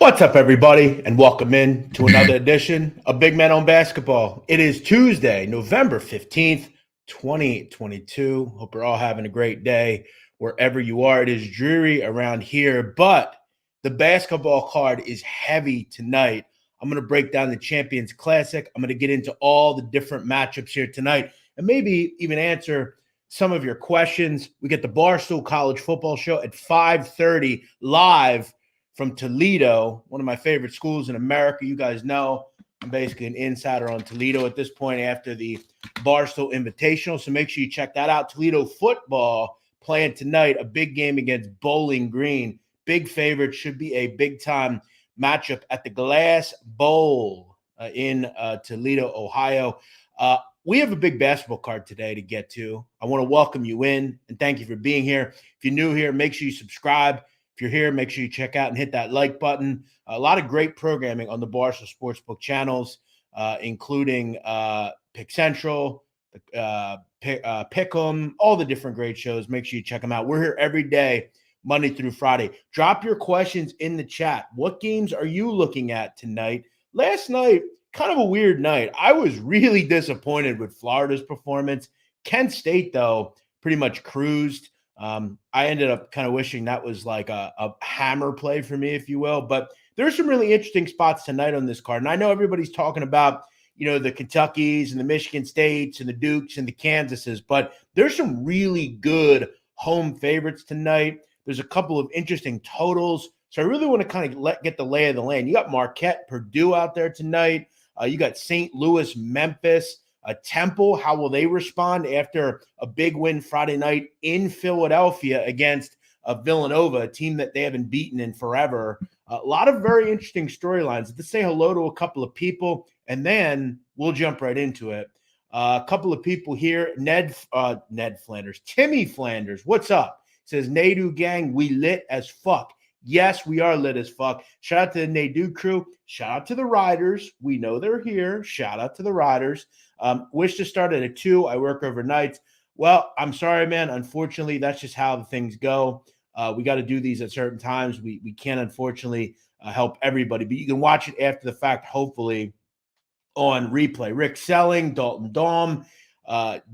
What's up, everybody, and welcome in to another edition of Big Men on Basketball. It is Tuesday, November 15th, 2022. Hope you're all having a great day wherever you are. It is dreary around here, but the basketball card is heavy tonight. I'm going to break down the Champions Classic. I'm going to get into all the different matchups here tonight and maybe even answer some of your questions. We get the Barstool College Football Show at 5:30 live from Toledo, one of my favorite schools in America. You guys know I'm basically an insider on Toledo at this point after the Barstool Invitational. So make sure you check that out. Toledo football playing tonight, a big game against Bowling Green. Big favorite, should be a big-time matchup at the Glass Bowl in Toledo, Ohio. We have a big basketball card today to get to. I want to welcome you in and thank you for being here. If you're new here, make sure you subscribe. If you're here, make sure you check out and hit that like button. A lot of great programming on the Barstool Sportsbook channels, including Pick Central, Pick'em, all the different great shows. Make sure you check them out. We're here every day, Monday through Friday. Drop your questions in the chat. What games are you looking at tonight? Last night, kind of a weird night. I was really disappointed with Florida's performance. Kent State, though, pretty much cruised. I ended up kind of wishing that was like a hammer play for me, if you will. But there's some really interesting spots tonight on this card. And I know everybody's talking about, the Kentuckys and the Michigan States and the Dukes and the Kansases, but there's some really good home favorites tonight. There's a couple of interesting totals. So I really want to kind of get the lay of the land. You got Marquette, Purdue out there tonight. You got St. Louis, Memphis. Temple, how will they respond after a big win Friday night in Philadelphia against Villanova, a team that they haven't beaten in forever? A lot of very interesting storylines. Let's say hello to a couple of people, and then we'll jump right into it. A couple of people here. Ned Flanders. Timmy Flanders, what's up? Says, Nadu gang, we lit as fuck. Yes, we are lit as fuck. Shout out to the Nadu crew. Shout out to the Riders. We know they're here. Shout out to the Riders. Wish to start at 2. I work overnights. Well, I'm sorry, man. Unfortunately, that's just how the things go. We got to do these at certain times. We can't, unfortunately, help everybody. But you can watch it after the fact, hopefully, on replay. Rick Selling, Dalton Daum,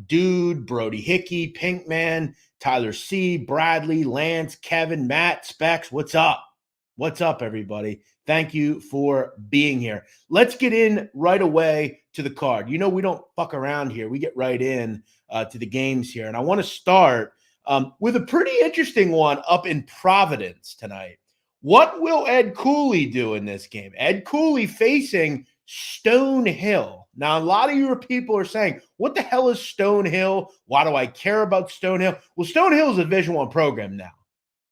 Dude, Brody Hickey, Pinkman, Tyler C., Bradley, Lance, Kevin, Matt, Specs. What's up? What's up, everybody? Thank you for being here. Let's get in right away to the card. We don't fuck around here. We get right in to the games here. And I want to start with a pretty interesting one up in Providence tonight. What will Ed Cooley do in this game? Ed Cooley facing Stonehill. Now, a lot of your people are saying, what the hell is Stonehill? Why do I care about Stonehill? Well, Stonehill is a Division I program now.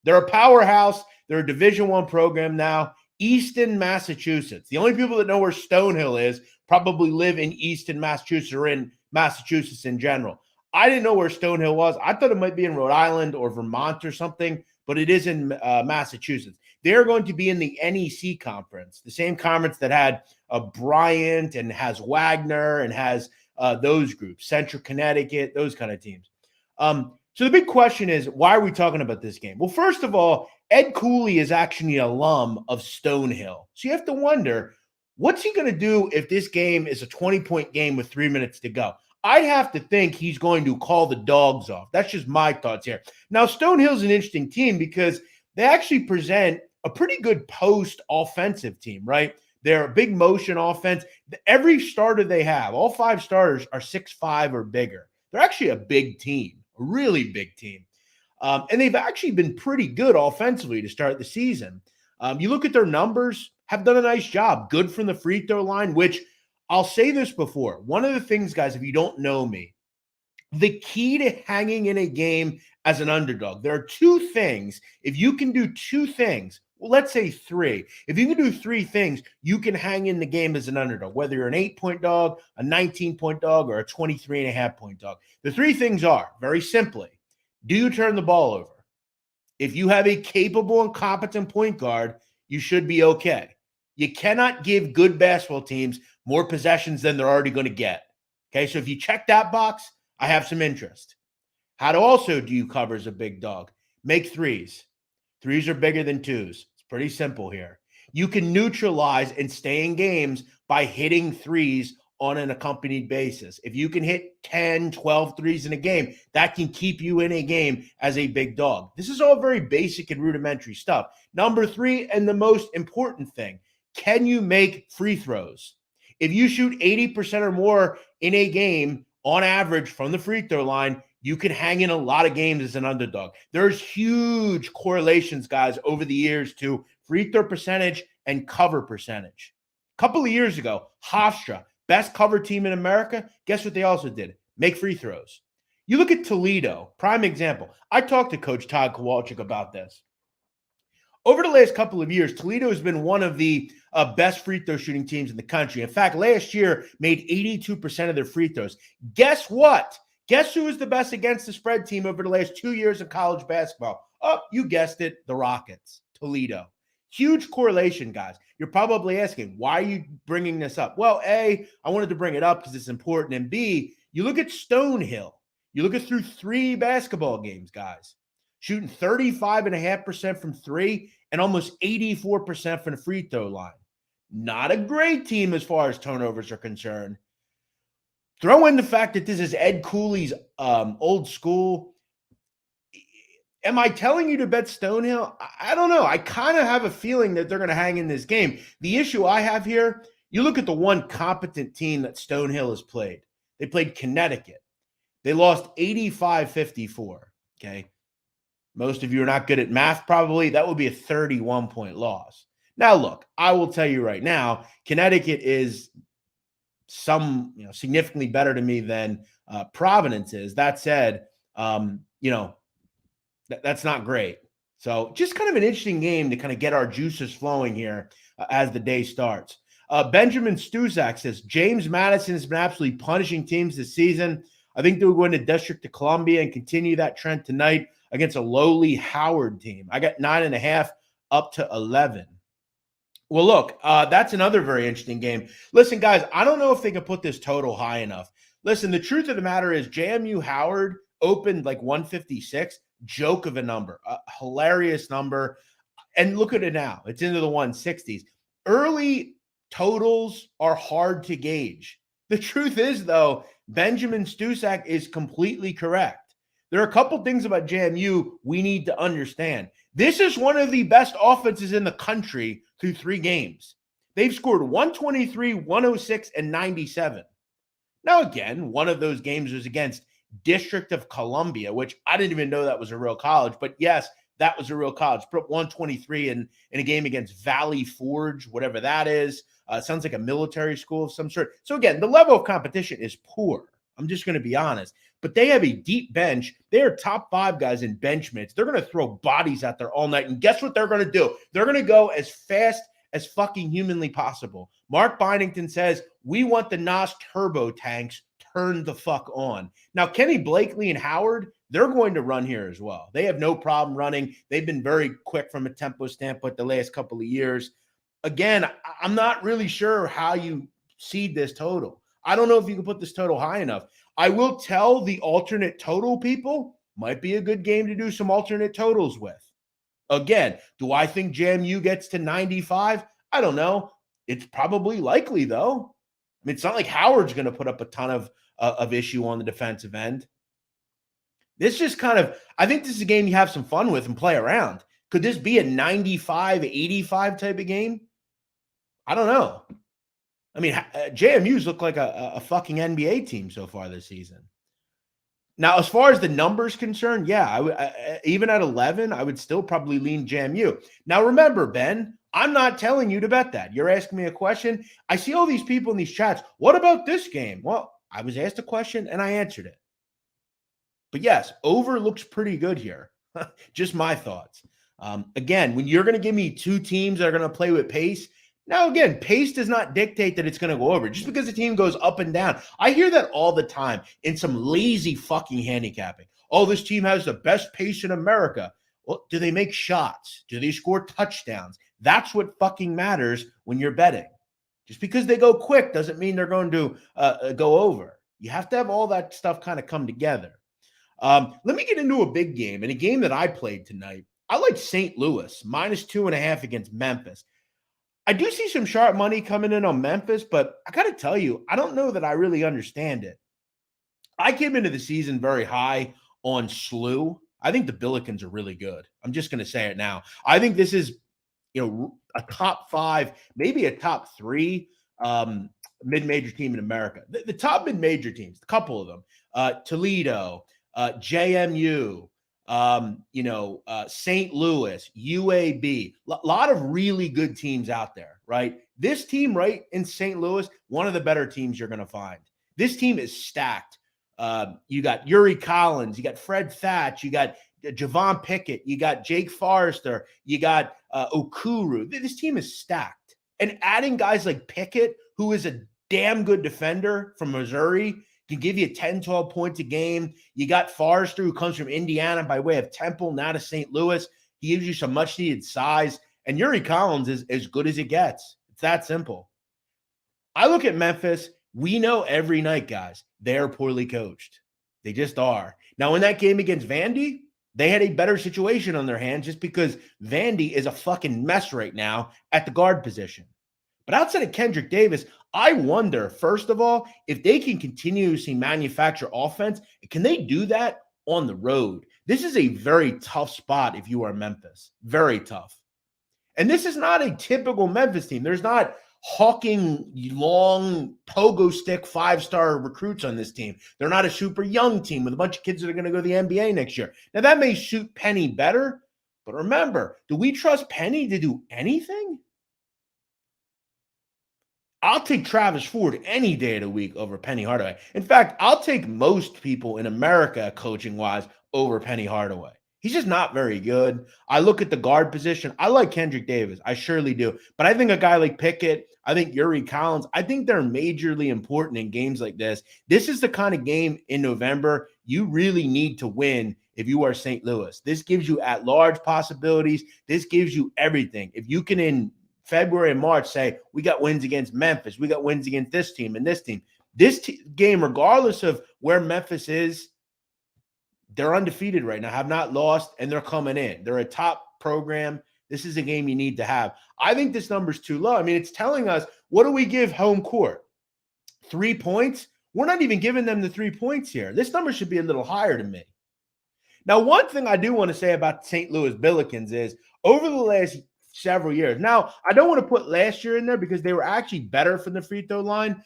They're a powerhouse. They're a Division I program now. Easton, Massachusetts. The only people that know where Stonehill is probably live in Easton, Massachusetts, or in Massachusetts in general. I didn't know where Stonehill was. I thought it might be in Rhode Island or Vermont or something, but it is in Massachusetts. They're going to be in the NEC conference, the same conference that had Bryant and has Wagner and has those groups, Central Connecticut, those kind of teams. So the big question is, why are we talking about this game? Well, first of all, Ed Cooley is actually an alum of Stonehill. So you have to wonder, what's he going to do if this game is a 20-point game with 3 minutes to go? I'd have to think he's going to call the dogs off. That's just my thoughts here. Now, Stonehill's an interesting team because they actually present a pretty good post-offensive team, right? They're a big motion offense. Every starter they have, all 5 starters are 6'5" or bigger. They're actually a big team, a really big team. And they've actually been pretty good offensively to start the season. You look at their numbers, have done a nice job. Good from the free throw line, which I'll say this before. One of the things, guys, if you don't know me, the key to hanging in a game as an underdog, there are 2 things. If you can do 2 things, well, let's say 3. If you can do 3 things, you can hang in the game as an underdog, whether you're an 8-point dog, a 19-point dog, or a 23.5-point dog. The 3 things are, very simply, do you turn the ball over? If you have a capable and competent point guard, you should be okay. You cannot give good basketball teams more possessions than they're already going to get. Okay, so if you check that box, I have some interest. How to also do you cover as a big dog? Make threes. Threes are bigger than twos. It's pretty simple here. You can neutralize and stay in games by hitting threes on an accompanied basis. If you can hit 10, 12 threes in a game, that can keep you in a game as a big dog. This is all very basic and rudimentary stuff. Number 3, and the most important thing, can you make free throws? If you shoot 80% or more in a game on average from the free throw line, you can hang in a lot of games as an underdog. There's huge correlations, guys, over the years to free throw percentage and cover percentage. A couple of years ago, Hofstra, best cover team in America, guess what they also did? Make free throws. You look at Toledo, prime example. I talked to Coach Todd Kowalczyk about this. Over the last couple of years, Toledo has been one of the best free throw shooting teams in the country. In fact, last year made 82% of their free throws. Guess what? Guess who is the best against the spread team over the last 2 years of college basketball? Oh, you guessed it, the Rockets, Toledo. Huge correlation, guys. You're probably asking, why are you bringing this up? Well, A, I wanted to bring it up because it's important. And B, you look at Stonehill. You look at through 3 basketball games, guys. Shooting 35.5% from 3 and almost 84% from the free throw line. Not a great team as far as turnovers are concerned. Throw in the fact that this is Ed Cooley's old school. Am I telling you to bet Stonehill? I don't know. I kind of have a feeling that they're going to hang in this game. The issue I have here, you look at the one competent team that Stonehill has played. They played Connecticut. They lost 85-54, okay? Most of you are not good at math probably. That would be a 31-point loss. Now, look, I will tell you right now, Connecticut is significantly better to me than Providence is. That said, that's not great. So just kind of an interesting game to kind of get our juices flowing here as the day starts. Benjamin Stuzak says, James Madison has been absolutely punishing teams this season. I think they'll go into District of Columbia and continue that trend tonight against a lowly Howard team. I got 9.5 up to 11. Well, look, that's another very interesting game. Listen, guys, I don't know if they can put this total high enough. Listen, the truth of the matter is JMU Howard opened like 156. Joke of a number, a hilarious number. And look at it now. It's into the 160s. Early totals are hard to gauge. The truth is, though, Benjamin Stuzak is completely correct. There are a couple things about JMU we need to understand. This is one of the best offenses in the country through 3 games. They've scored 123, 106, and 97. Now, again, one of those games was against District of Columbia, which I didn't even know that was a real college. But yes, that was a real college. Put 123 in a game against Valley Forge, whatever that is. Sounds like a military school of some sort. So again, the level of competition is poor. I'm just going to be honest. But they have a deep bench. They are top 5 guys in bench minutes. They're going to throw bodies out there all night. And guess what they're going to do? They're going to go as fast as fucking humanly possible. Mark Bynington says, we want the NOS turbo tanks turned the fuck on. Now, Kenny Blakely and Howard, they're going to run here as well. They have no problem running. They've been very quick from a tempo standpoint the last couple of years. Again, I'm not really sure how you seed this total. I don't know if you can put this total high enough. I will tell the alternate total people, might be a good game to do some alternate totals with. Again, do I think JMU gets to 95? I don't know. It's probably likely, though. I mean, it's not like Howard's going to put up a ton of issue on the defensive end. This just kind of, I think this is a game you have some fun with and play around. Could this be a 95-85 type of game? I don't know. I mean, JMU's look like a fucking NBA team so far this season. Now, as far as the numbers concerned, yeah, even at 11, I would still probably lean JMU. Now, remember, Ben, I'm not telling you to bet that. You're asking me a question. I see all these people in these chats. What about this game? Well, I was asked a question and I answered it. But yes, over looks pretty good here. Just my thoughts. Again, when you're going to give me 2 teams that are going to play with pace, now again, pace does not dictate that it's going to go over. Just because the team goes up and down. I hear that all the time in some lazy fucking handicapping. Oh, this team has the best pace in America. Well, do they make shots? Do they score touchdowns? That's what fucking matters when you're betting. Just because they go quick doesn't mean they're going to go over. You have to have all that stuff kind of come together. Let me get into a big game. And a game that I played tonight, I like St. Louis, -2.5 against Memphis. I do see some sharp money coming in on Memphis, but I got to tell you, I don't know that I really understand it. I came into the season very high on SLU. I think the Billikens are really good. I'm just going to say it now. I think this is, a top 5, maybe a top 3 mid-major team in America. The top mid-major teams, a couple of them, Toledo, JMU, St. Louis, UAB, a lot of really good teams out there, right? This team right in St. Louis, one of the better teams you're going to find. This team is stacked. You got Yuri Collins, you got Fred Thatch, you got Javon Pickett, you got Jake Forrester, you got Okuru. This team is stacked. And adding guys like Pickett, who is a damn good defender from Missouri, can give you 10, 12 points a game. You got Forrester, who comes from Indiana by way of Temple, now to St. Louis. He gives you some much-needed size. And Yuri Collins is as good as it gets. It's that simple. I look at Memphis. We know every night, guys, they're poorly coached. They just are. Now, in that game against Vandy, they had a better situation on their hands just because Vandy is a fucking mess right now at the guard position. But outside of Kendrick Davis, I wonder, first of all, if they can continuously manufacture offense, can they do that on the road? This is a very tough spot if you are Memphis. Very tough. And this is not a typical Memphis team. There's not hawking long pogo stick 5-star recruits on this team. They're not a super young team with a bunch of kids that are going to go to the NBA next year. Now, that may suit Penny better, but remember, do we trust Penny to do anything? I'll take Travis Ford any day of the week over Penny Hardaway. In fact, I'll take most people in America, coaching-wise, over Penny Hardaway. He's just not very good. I look at the guard position. I like Kendrick Davis. I surely do. But I think a guy like Pickett, I think Yuri Collins, I think they're majorly important in games like this. This is the kind of game in November you really need to win if you are St. Louis. This gives you at-large possibilities. This gives you everything. If you can, in February and March, say, we got wins against Memphis, we got wins against this team and this team. This game, regardless of where Memphis is, they're undefeated right now, have not lost, and they're coming in. They're a top program. This is a game you need to have. I think this number's too low. I mean, it's telling us, what do we give home court? 3 points? We're not even giving them the 3 points here. This number should be a little higher to me. Now, one thing I do want to say about St. Louis Billikens is over the last several years. Now, I don't want to put last year in there because they were actually better from the free throw line.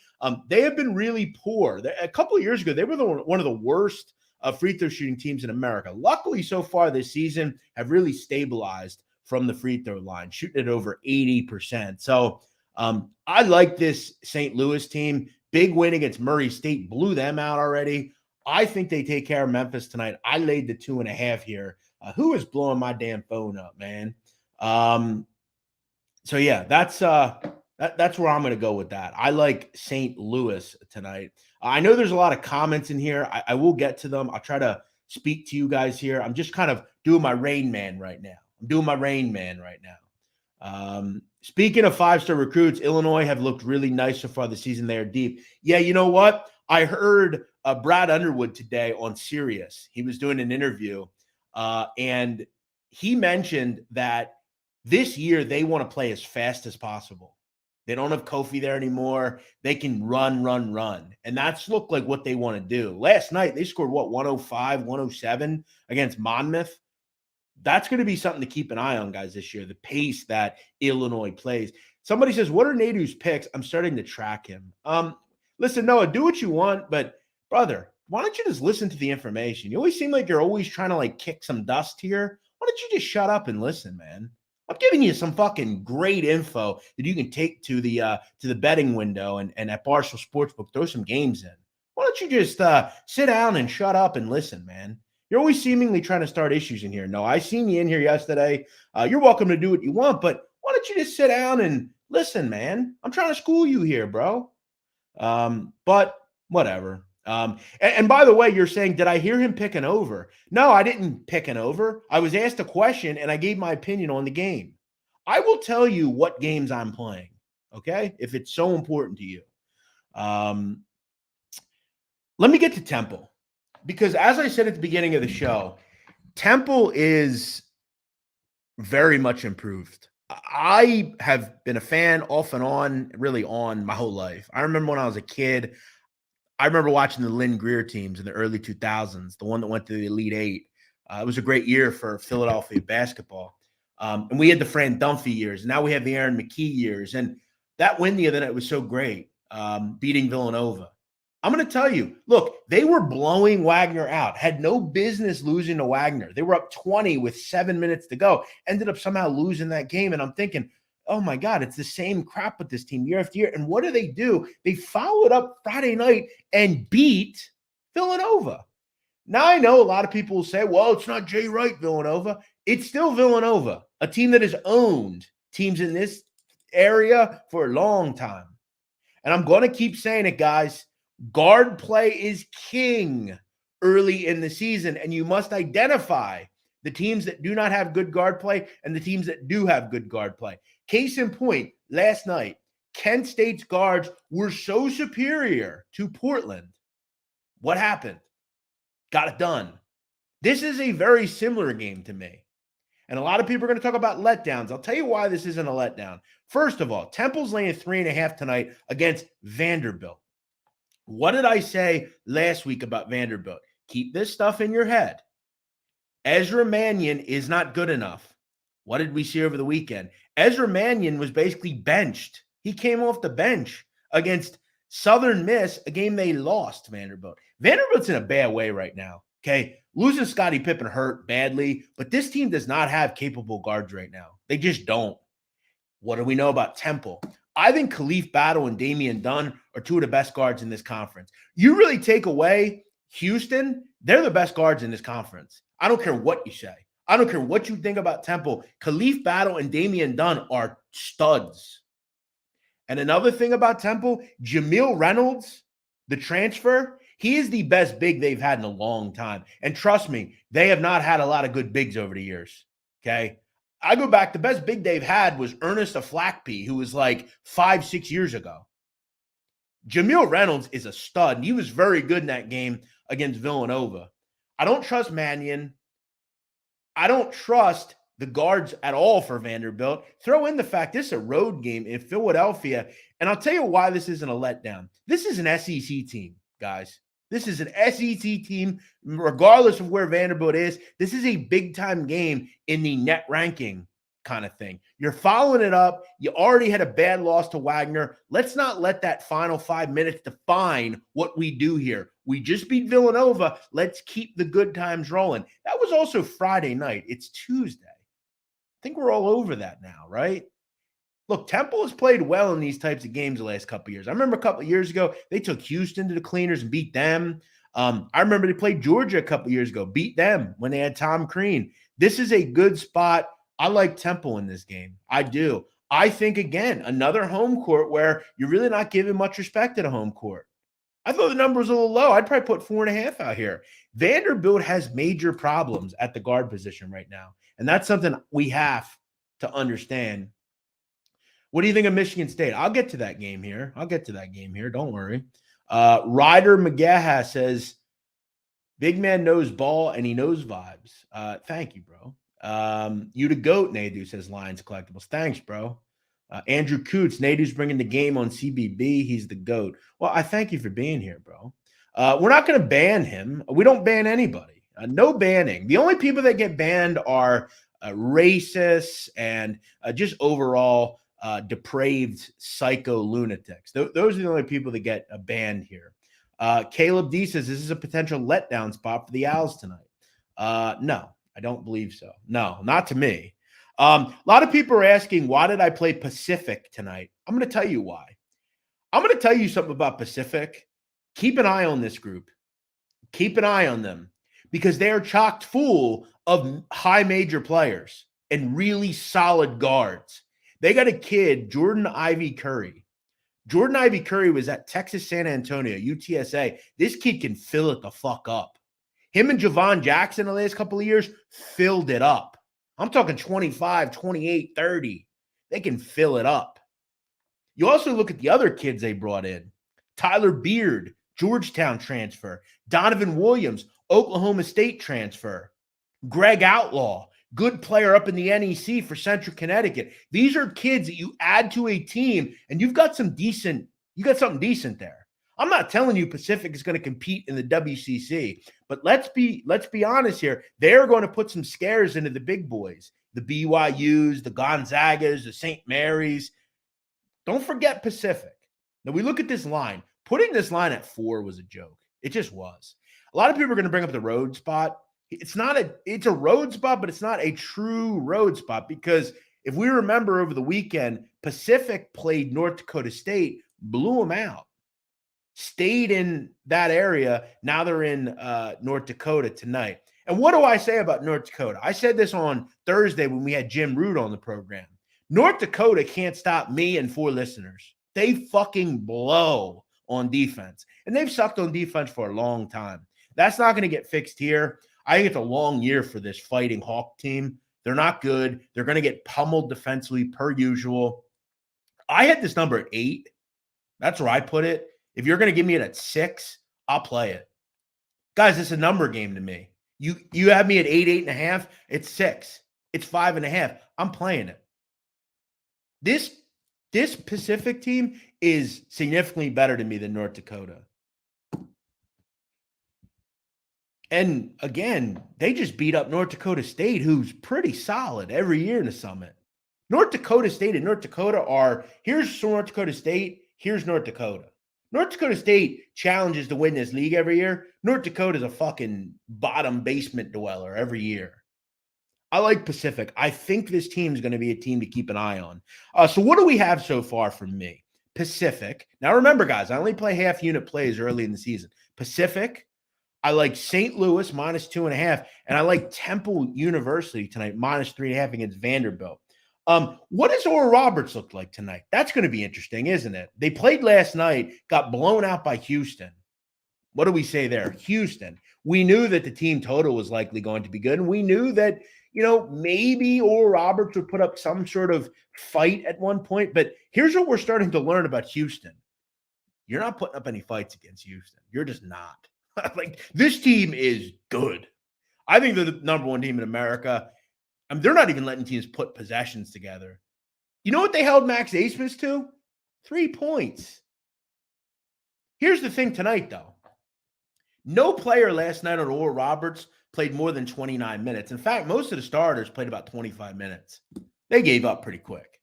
They have been really poor. A couple of years ago, they were one of the worst free throw shooting teams in America. Luckily, so far this season, have really stabilized from the free throw line, shooting at over 80%. So I like this St. Louis team. Big win against Murray State, blew them out already. I think they take care of Memphis tonight. I laid the 2.5 here. Who is blowing my damn phone up, man? So yeah, that's where I'm going to go with that. I like St. Louis tonight. I know there's a lot of comments in here. I will get to them. I'll try to speak to you guys here. I'm just kind of doing my Rain Man right now. Speaking of 5-star recruits, Illinois have looked really nice so far this season. They are deep. Yeah, you know what? I heard Brad Underwood today on Sirius. He was doing an interview, and he mentioned that this year they want to play as fast as possible. They don't have Kofi there anymore. They can run. And that's looked like what they want to do. Last night, they scored, 105, 107 against Monmouth. That's going to be something to keep an eye on, guys, this year, the pace that Illinois plays. Somebody says, what are Nadu's picks? I'm starting to track him. Listen, Noah, do what you want, but, brother, why don't you just listen to the information? You always seem like you're always trying to, kick some dust here. Why don't you just shut up and listen, man? I'm giving you some fucking great info that you can take to the betting window and at Barstool Sportsbook, throw some games in. Why don't you just sit down and shut up and listen, man? You're always seemingly trying to start issues in here. No, I seen you in here yesterday. You're welcome to do what you want, but why don't you just sit down and listen, man? I'm trying to school you here, bro. But whatever. And by the way, you're saying, did I hear him picking over? No, I didn't pick an over. I was asked a question and I gave my opinion on the game. I will tell you what games I'm playing, okay? If it's so important to you. Let me get to Temple, because as I said at the beginning of the show, Temple is very much improved. I have been a fan off and on, really on my whole life. I remember when I was a kid, I remember watching the Lynn Greer teams in the early 2000s, the one that went to the Elite Eight. It was a great year for Philadelphia basketball. And we had the Fran Dunphy years. And now we have the Aaron McKee years. And that win the other night was so great, beating Villanova. I'm going to tell you, look, they were blowing Wagner out, had no business losing to Wagner. They were up 20 with 7 minutes to go, ended up somehow losing that game. And I'm thinking, oh my God, it's the same crap with this team year after year. And what do? They followed up Friday night and beat Villanova. Now I know a lot of people will say, well, it's not Jay Wright, Villanova. It's still Villanova, a team that has owned teams in this area for a long time. And I'm going to keep saying it, guys. Guard play is king early in the season, and you must identify the teams that do not have good guard play and the teams that do have good guard play. Case in point, last night, Kent State's guards were so superior to Portland. What happened? Got it done. This is a very similar game to me. And a lot of people are going to talk about letdowns. I'll tell you why this isn't a letdown. First of all, Temple's laying 3.5 tonight against Vanderbilt. What did I say last week about Vanderbilt? Keep this stuff in your head. Ezra Mannion is not good enough. What did we see over the weekend? Ezra Mannion was basically benched. He came off the bench against Southern Miss, a game they lost, Vanderbilt. Vanderbilt's in a bad way right now, okay? Losing Scottie Pippen hurt badly, but this team does not have capable guards right now. They just don't. What do we know about Temple? I think Khalif Battle and Damian Dunn are two of the best guards in this conference. You really take away Houston, they're the best guards in this conference. I don't care what you say. I don't care what you think about Temple. Khalif Battle and Damian Dunn are studs. And another thing about Temple, Jamil Reynolds, the transfer, he is the best big they've had in a long time. And trust me, they have not had a lot of good bigs over the years, okay? I go back, the best big they've had was Ernest Aflakpy, who was like 5-6 years ago. Jamil Reynolds is a stud, and he was very good in that game against Villanova. I don't trust Mannion. I don't trust the guards at all for Vanderbilt. Throw in the fact this is a road game in Philadelphia, and I'll tell you why this isn't a letdown. This is an SEC team, guys. This is an SEC team, regardless of where Vanderbilt is. This is a big-time game in the net ranking kind of thing. You're following it up. You already had a bad loss to Wagner. Let's not let that final 5 minutes define what we do here. We just beat Villanova. Let's keep the good times rolling. That was also Friday night. It's Tuesday. I think we're all over that now, right? Look, Temple has played well in these types of games the last couple of years. I remember a couple of years ago, they took Houston to the cleaners and beat them. I remember they played Georgia a couple of years ago, beat them when they had Tom Crean. This is a good spot. I like Temple in this game. I do. I think, again, another home court where you're really not giving much respect to the home court. I thought the number was a little low. I'd probably put 4.5 out here. Vanderbilt has major problems at the guard position right now, and that's something we have to understand. What do you think of Michigan State? I'll get to that game here. Don't worry. Ryder McGaha says, big man knows ball and he knows vibes. Thank you, bro. You the GOAT, Nadu, says Lions Collectibles. Thanks, bro. Andrew Coots, Nadu's bringing the game on CBB. He's the GOAT. Well, I thank you for being here, bro. We're not going to ban him. We don't ban anybody. No banning. The only people that get banned are racists and just overall depraved psycho lunatics. Those are the only people that get banned here. Caleb D says this is a potential letdown spot for the Owls tonight. No, I don't believe so. No, not to me. A lot of people are asking, why did I play Pacific tonight? I'm going to tell you why. I'm going to tell you something about Pacific. Keep an eye on this group. Keep an eye on them because they are chocked full of high major players and really solid guards. They got a kid, Jordan Ivy Curry. Jordan Ivy Curry was at Texas San Antonio, UTSA. This kid can fill it the fuck up. Him and Javon Jackson the last couple of years filled it up. I'm talking 25, 28, 30. They can fill it up. You also look at the other kids they brought in. Tyler Beard, Georgetown transfer. Donovan Williams, Oklahoma State transfer. Greg Outlaw, good player up in the NEC for Central Connecticut. These are kids that you add to a team, and you got something decent there. I'm not telling you Pacific is going to compete in the WCC, but let's be honest here. They're going to put some scares into the big boys, the BYUs, the Gonzagas, the St. Mary's. Don't forget Pacific. Now we look at this line. Putting this line at 4 was a joke. It just was. A lot of people are going to bring up the road spot. It's a road spot, but it's not a true road spot because if we remember over the weekend, Pacific played North Dakota State, blew them out, stayed in that area. Now they're in North Dakota tonight. And what do I say about North Dakota? I said this on Thursday when we had Jim Root on the program. North Dakota can't stop me and 4 listeners. They fucking blow on defense. And they've sucked on defense for a long time. That's not going to get fixed here. I think it's a long year for this Fighting Hawk team. They're not good. They're going to get pummeled defensively per usual. I had this number at 8. That's where I put it. If you're going to give me it at 6, I'll play it. Guys, it's a number game to me. You have me at 8, 8.5. It's 6. It's 5.5. I'm playing it. This Pacific team is significantly better to me than North Dakota. And again, they just beat up North Dakota State, who's pretty solid every year in the Summit. North Dakota State and North Dakota are, here's North Dakota State, here's North Dakota. North Dakota State challenges to win this league every year. North Dakota's a fucking bottom basement dweller every year. I like Pacific. I think this team is going to be a team to keep an eye on. So what do we have so far from me? Pacific. Now remember, guys, I only play half unit plays early in the season. Pacific. I like St. Louis minus 2.5, and I like Temple University tonight minus 3.5 against Vanderbilt. What does Oral Roberts look like tonight? That's going to be interesting, isn't it? They played last night, got blown out by Houston. What do we say there? Houston. We knew that the team total was likely going to be good, and we knew that, maybe Oral Roberts would put up some sort of fight at one point. But here's what we're starting to learn about Houston. You're not putting up any fights against Houston. You're just not. Like, this team is good. I think they're the number 1 team in America. They're not even letting teams put possessions together. You know what they held Max Asmus to? 3 points. Here's the thing tonight, though. No player last night on Oral Roberts played more than 29 minutes. In fact, most of the starters played about 25 minutes. They gave up pretty quick.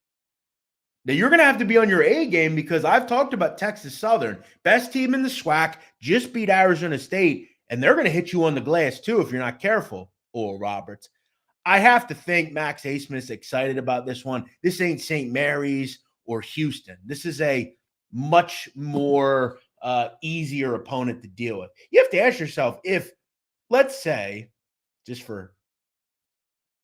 Now, you're going to have to be on your A game because I've talked about Texas Southern. Best team in the SWAC, just beat Arizona State, and they're going to hit you on the glass too if you're not careful, Oral Roberts. I have to think Max Asmus is excited about this one. This ain't St. Mary's or Houston. This is a much more easier opponent to deal with. You have to ask yourself if, let's say, just for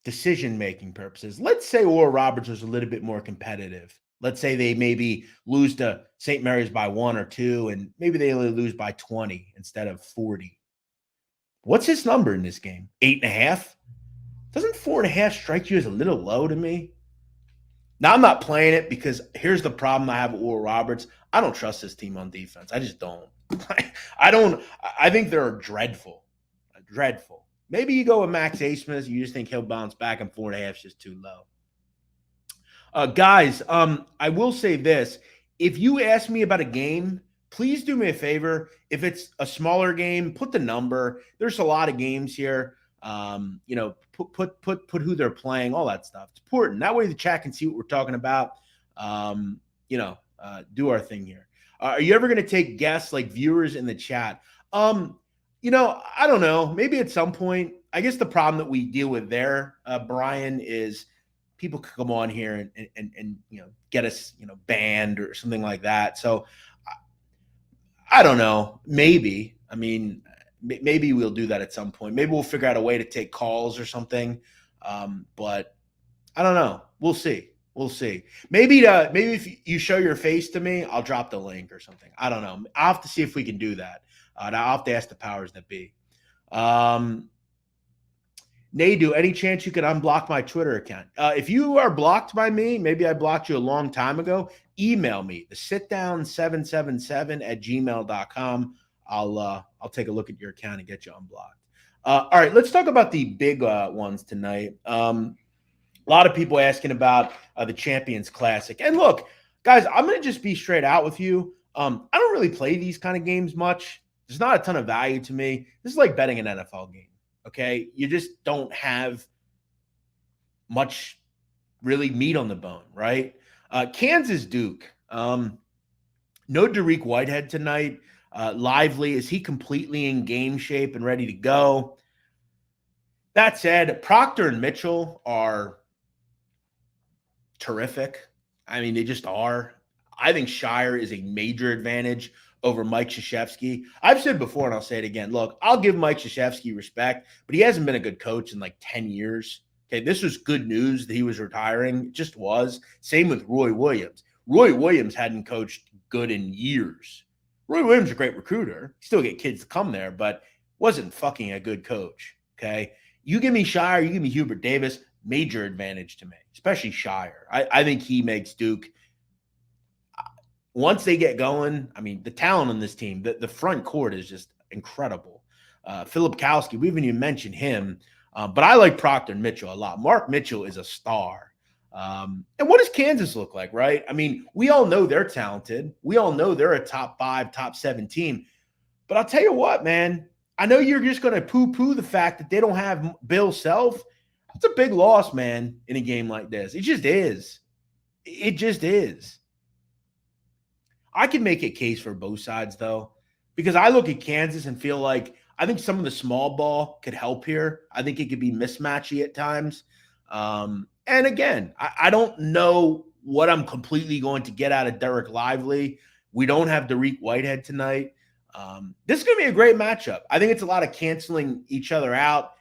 decision-making purposes, let's say Oral Roberts was a little bit more competitive. Let's say they maybe lose to St. Mary's by 1 or 2, and maybe they only lose by 20 instead of 40. What's his number in this game? 8.5? Doesn't 4.5 strike you as a little low to me? Now, I'm not playing it because here's the problem I have with Oral Roberts. I don't trust this team on defense. I just don't. I think they're dreadful. Dreadful. Maybe you go with Max Asmus. You just think he'll bounce back, and 4.5 is just too low. Guys, I will say this. If you ask me about a game, please do me a favor. If it's a smaller game, put the number. There's a lot of games here. Put who they're playing, all that stuff. It's important. That way the chat can see what we're talking about. Do our thing here. Are you ever going to take guests like viewers in the chat? I don't know. Maybe at some point. I guess the problem that we deal with there, Brian, is people could come on here and get us banned or something like that. So I don't know. Maybe. Maybe we'll do that at some point. Maybe we'll figure out a way to take calls or something. But I don't know. We'll see. Maybe if you show your face to me, I'll drop the link or something. I don't know. I'll have to see if we can do that. I'll have to ask the powers that be. Nadu, any chance you could unblock my Twitter account? If you are blocked by me, maybe I blocked you a long time ago, email me, the sitdown777 @gmail.com. I'll take a look at your account and get you unblocked. All right, let's talk about the big ones tonight. A lot of people asking about the Champions Classic. And look, guys, I'm going to just be straight out with you. I don't really play these kind of games much. There's not a ton of value to me. This is like betting an NFL game. Okay. You just don't have much really meat on the bone, right? Kansas Duke. No Derek Whitehead tonight. Lively. Is he completely in game shape and ready to go? That said, Proctor and Mitchell are terrific. I mean, they just are. I think Shire is a major advantage over Mike Krzyzewski. I've said before, and I'll say it again. Look, I'll give Mike Krzyzewski respect, but he hasn't been a good coach in like 10 years. Okay, this was good news that he was retiring. It just was. Same with Roy Williams. Roy Williams hadn't coached good in years. Roy Williams is a great recruiter. Still get kids to come there, but wasn't fucking a good coach. Okay, you give me Shire, you give me Hubert Davis, major advantage to me, especially Shire. I think he makes Duke. Once they get going, I mean, the talent on this team, the front court is just incredible. Philip Kowski, we haven't even mentioned him, but I like Proctor and Mitchell a lot. Mark Mitchell is a star. And what does Kansas look like, right? I mean, we all know they're talented. We all know they're a top 5, top 7 team. But I'll tell you what, man, I know you're just going to poo-poo the fact that they don't have Bill Self. It's a big loss, man, in a game like this. It just is. It just is. I can make a case for both sides, though, because I look at Kansas and feel like I think some of the small ball could help here. I think it could be mismatchy at times. And again, I don't know what I'm completely going to get out of Derek Lively. We don't have Derek Whitehead tonight. This is going to be a great matchup. I think it's a lot of canceling each other out.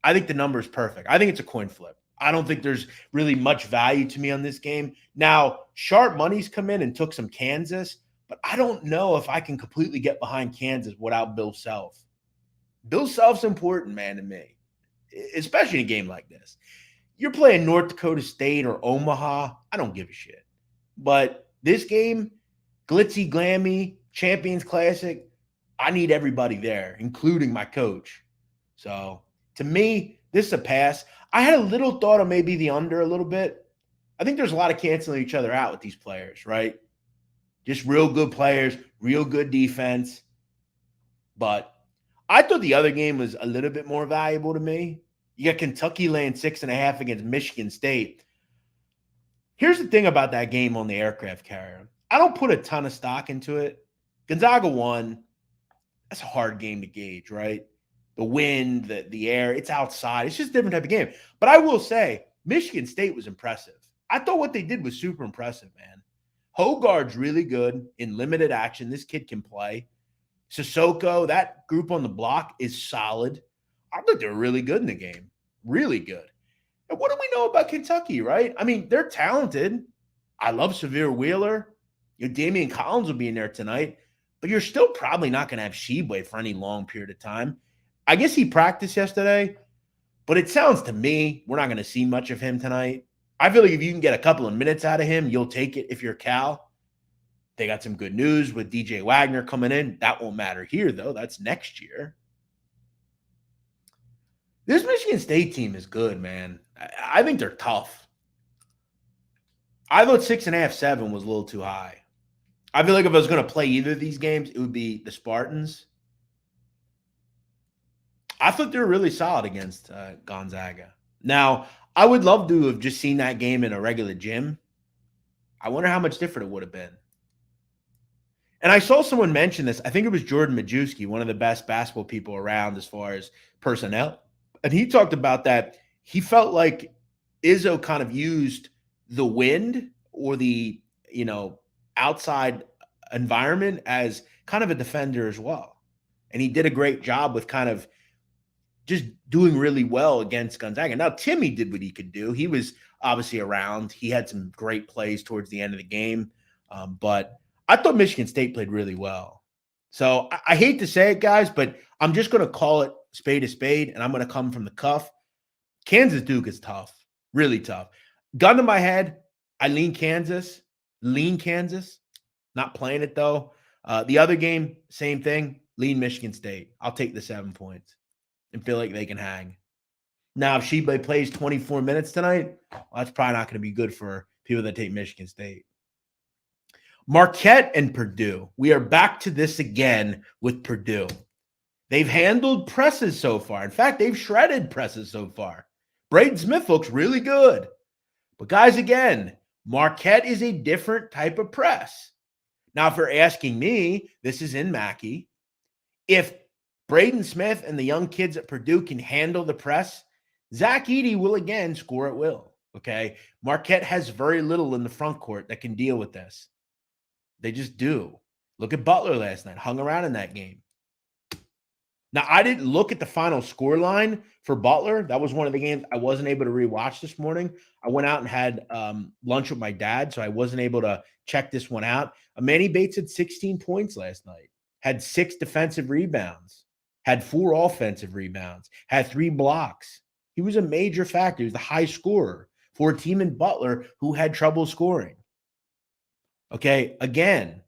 I think the number is perfect. I think it's a coin flip. I don't think there's really much value to me on this game. Now, sharp money's come in and took some Kansas, but I don't know if I can completely get behind Kansas without Bill Self. Bill Self's important, man, to me, especially in a game like this. You're playing North Dakota State or Omaha, I don't give a shit. But this game, glitzy, glammy, Champions Classic, I need everybody there, including my coach. So, to me, this is a pass. I had a little thought of maybe the under a little bit. I think there's a lot of canceling each other out with these players, right? Just real good players, real good defense. But I thought the other game was a little bit more valuable to me. You got Kentucky laying 6.5 against Michigan State. Here's the thing about that game on the aircraft carrier. I don't put a ton of stock into it. Gonzaga won. That's a hard game to gauge, right? The wind, the air, it's outside. It's just a different type of game. But I will say, Michigan State was impressive. I thought what they did was super impressive, man. Hogarth's really good in limited action. This kid can play. Sissoko, that group on the block is solid. I thought they were really good in the game. Really good. And what do we know about Kentucky, right? I mean, they're talented. I love Severe Wheeler. Damian Collins will be in there tonight. But you're still probably not going to have Sheboy for any long period of time. I guess he practiced yesterday, but it sounds to me we're not going to see much of him tonight. I feel like if you can get a couple of minutes out of him, you'll take it if you're Cal. They got some good news with DJ Wagner coming in. That won't matter here, though. That's next year. This Michigan State team is good, man. I think they're tough. I thought 6.5, 7 was a little too high. I feel like if I was going to play either of these games, it would be the Spartans. I thought they were really solid against Gonzaga. Now, I would love to have just seen that game in a regular gym. I wonder how much different it would have been. And I saw someone mention this. I think it was Jordan Majewski, one of the best basketball people around as far as personnel. And he talked about that. He felt like Izzo kind of used the wind or the, outside environment as kind of a defender as well. And he did a great job with kind of just doing really well against Gonzaga. Now, Timmy did what he could do. He was obviously around. He had some great plays towards the end of the game. But I thought Michigan State played really well. So I hate to say it, guys, but I'm just going to call it spade a spade, and I'm going to come from the cuff. Kansas Duke is tough, really tough. Gun to my head, I lean Kansas. Not playing it, though. The other game, same thing, lean Michigan State. I'll take the 7 points. and feel like they can hang. Now, if she plays 24 minutes tonight, well, that's probably not going to be good for people that take Michigan State. Marquette and Purdue. We are back to this again with Purdue. They've handled presses so far. In fact, they've shredded presses so far. Braden Smith looks really good. But guys, again, Marquette is a different type of press. Now, if you're asking me, this is in Mackey. If Braden Smith and the young kids at Purdue can handle the press, Zach Edey will again score at will. Okay. Marquette has very little in the front court that can deal with this. They just do. Look at Butler last night, hung around in that game. Now, I didn't look at the final score line for Butler. That was one of the games I wasn't able to rewatch this morning. I went out and had lunch with my dad, so I wasn't able to check this one out. Manny Bates had 16 points last night, had 6 defensive rebounds, had 4 offensive rebounds, had 3 blocks. He was a major factor. He was the high scorer for a team in Butler who had trouble scoring. Okay, again,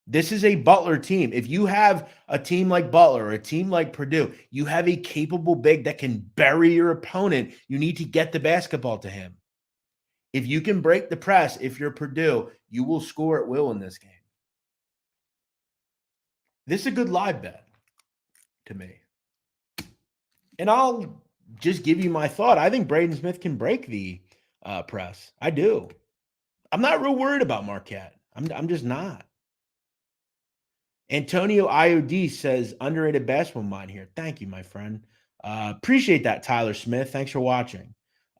this is a Butler team. If you have a team like Butler or a team like Purdue, you have a capable big that can bury your opponent. You need to get the basketball to him. If you can break the press, if you're Purdue, you will score at will in this game. This is a good live bet to me. And I'll just give you my thought. I think Braden Smith can break the press. I do. I'm not real worried about Marquette. I'm just not. Antonio IOD says, underrated basketball mind here. Thank you, my friend. Appreciate that, Tyler Smith. Thanks for watching.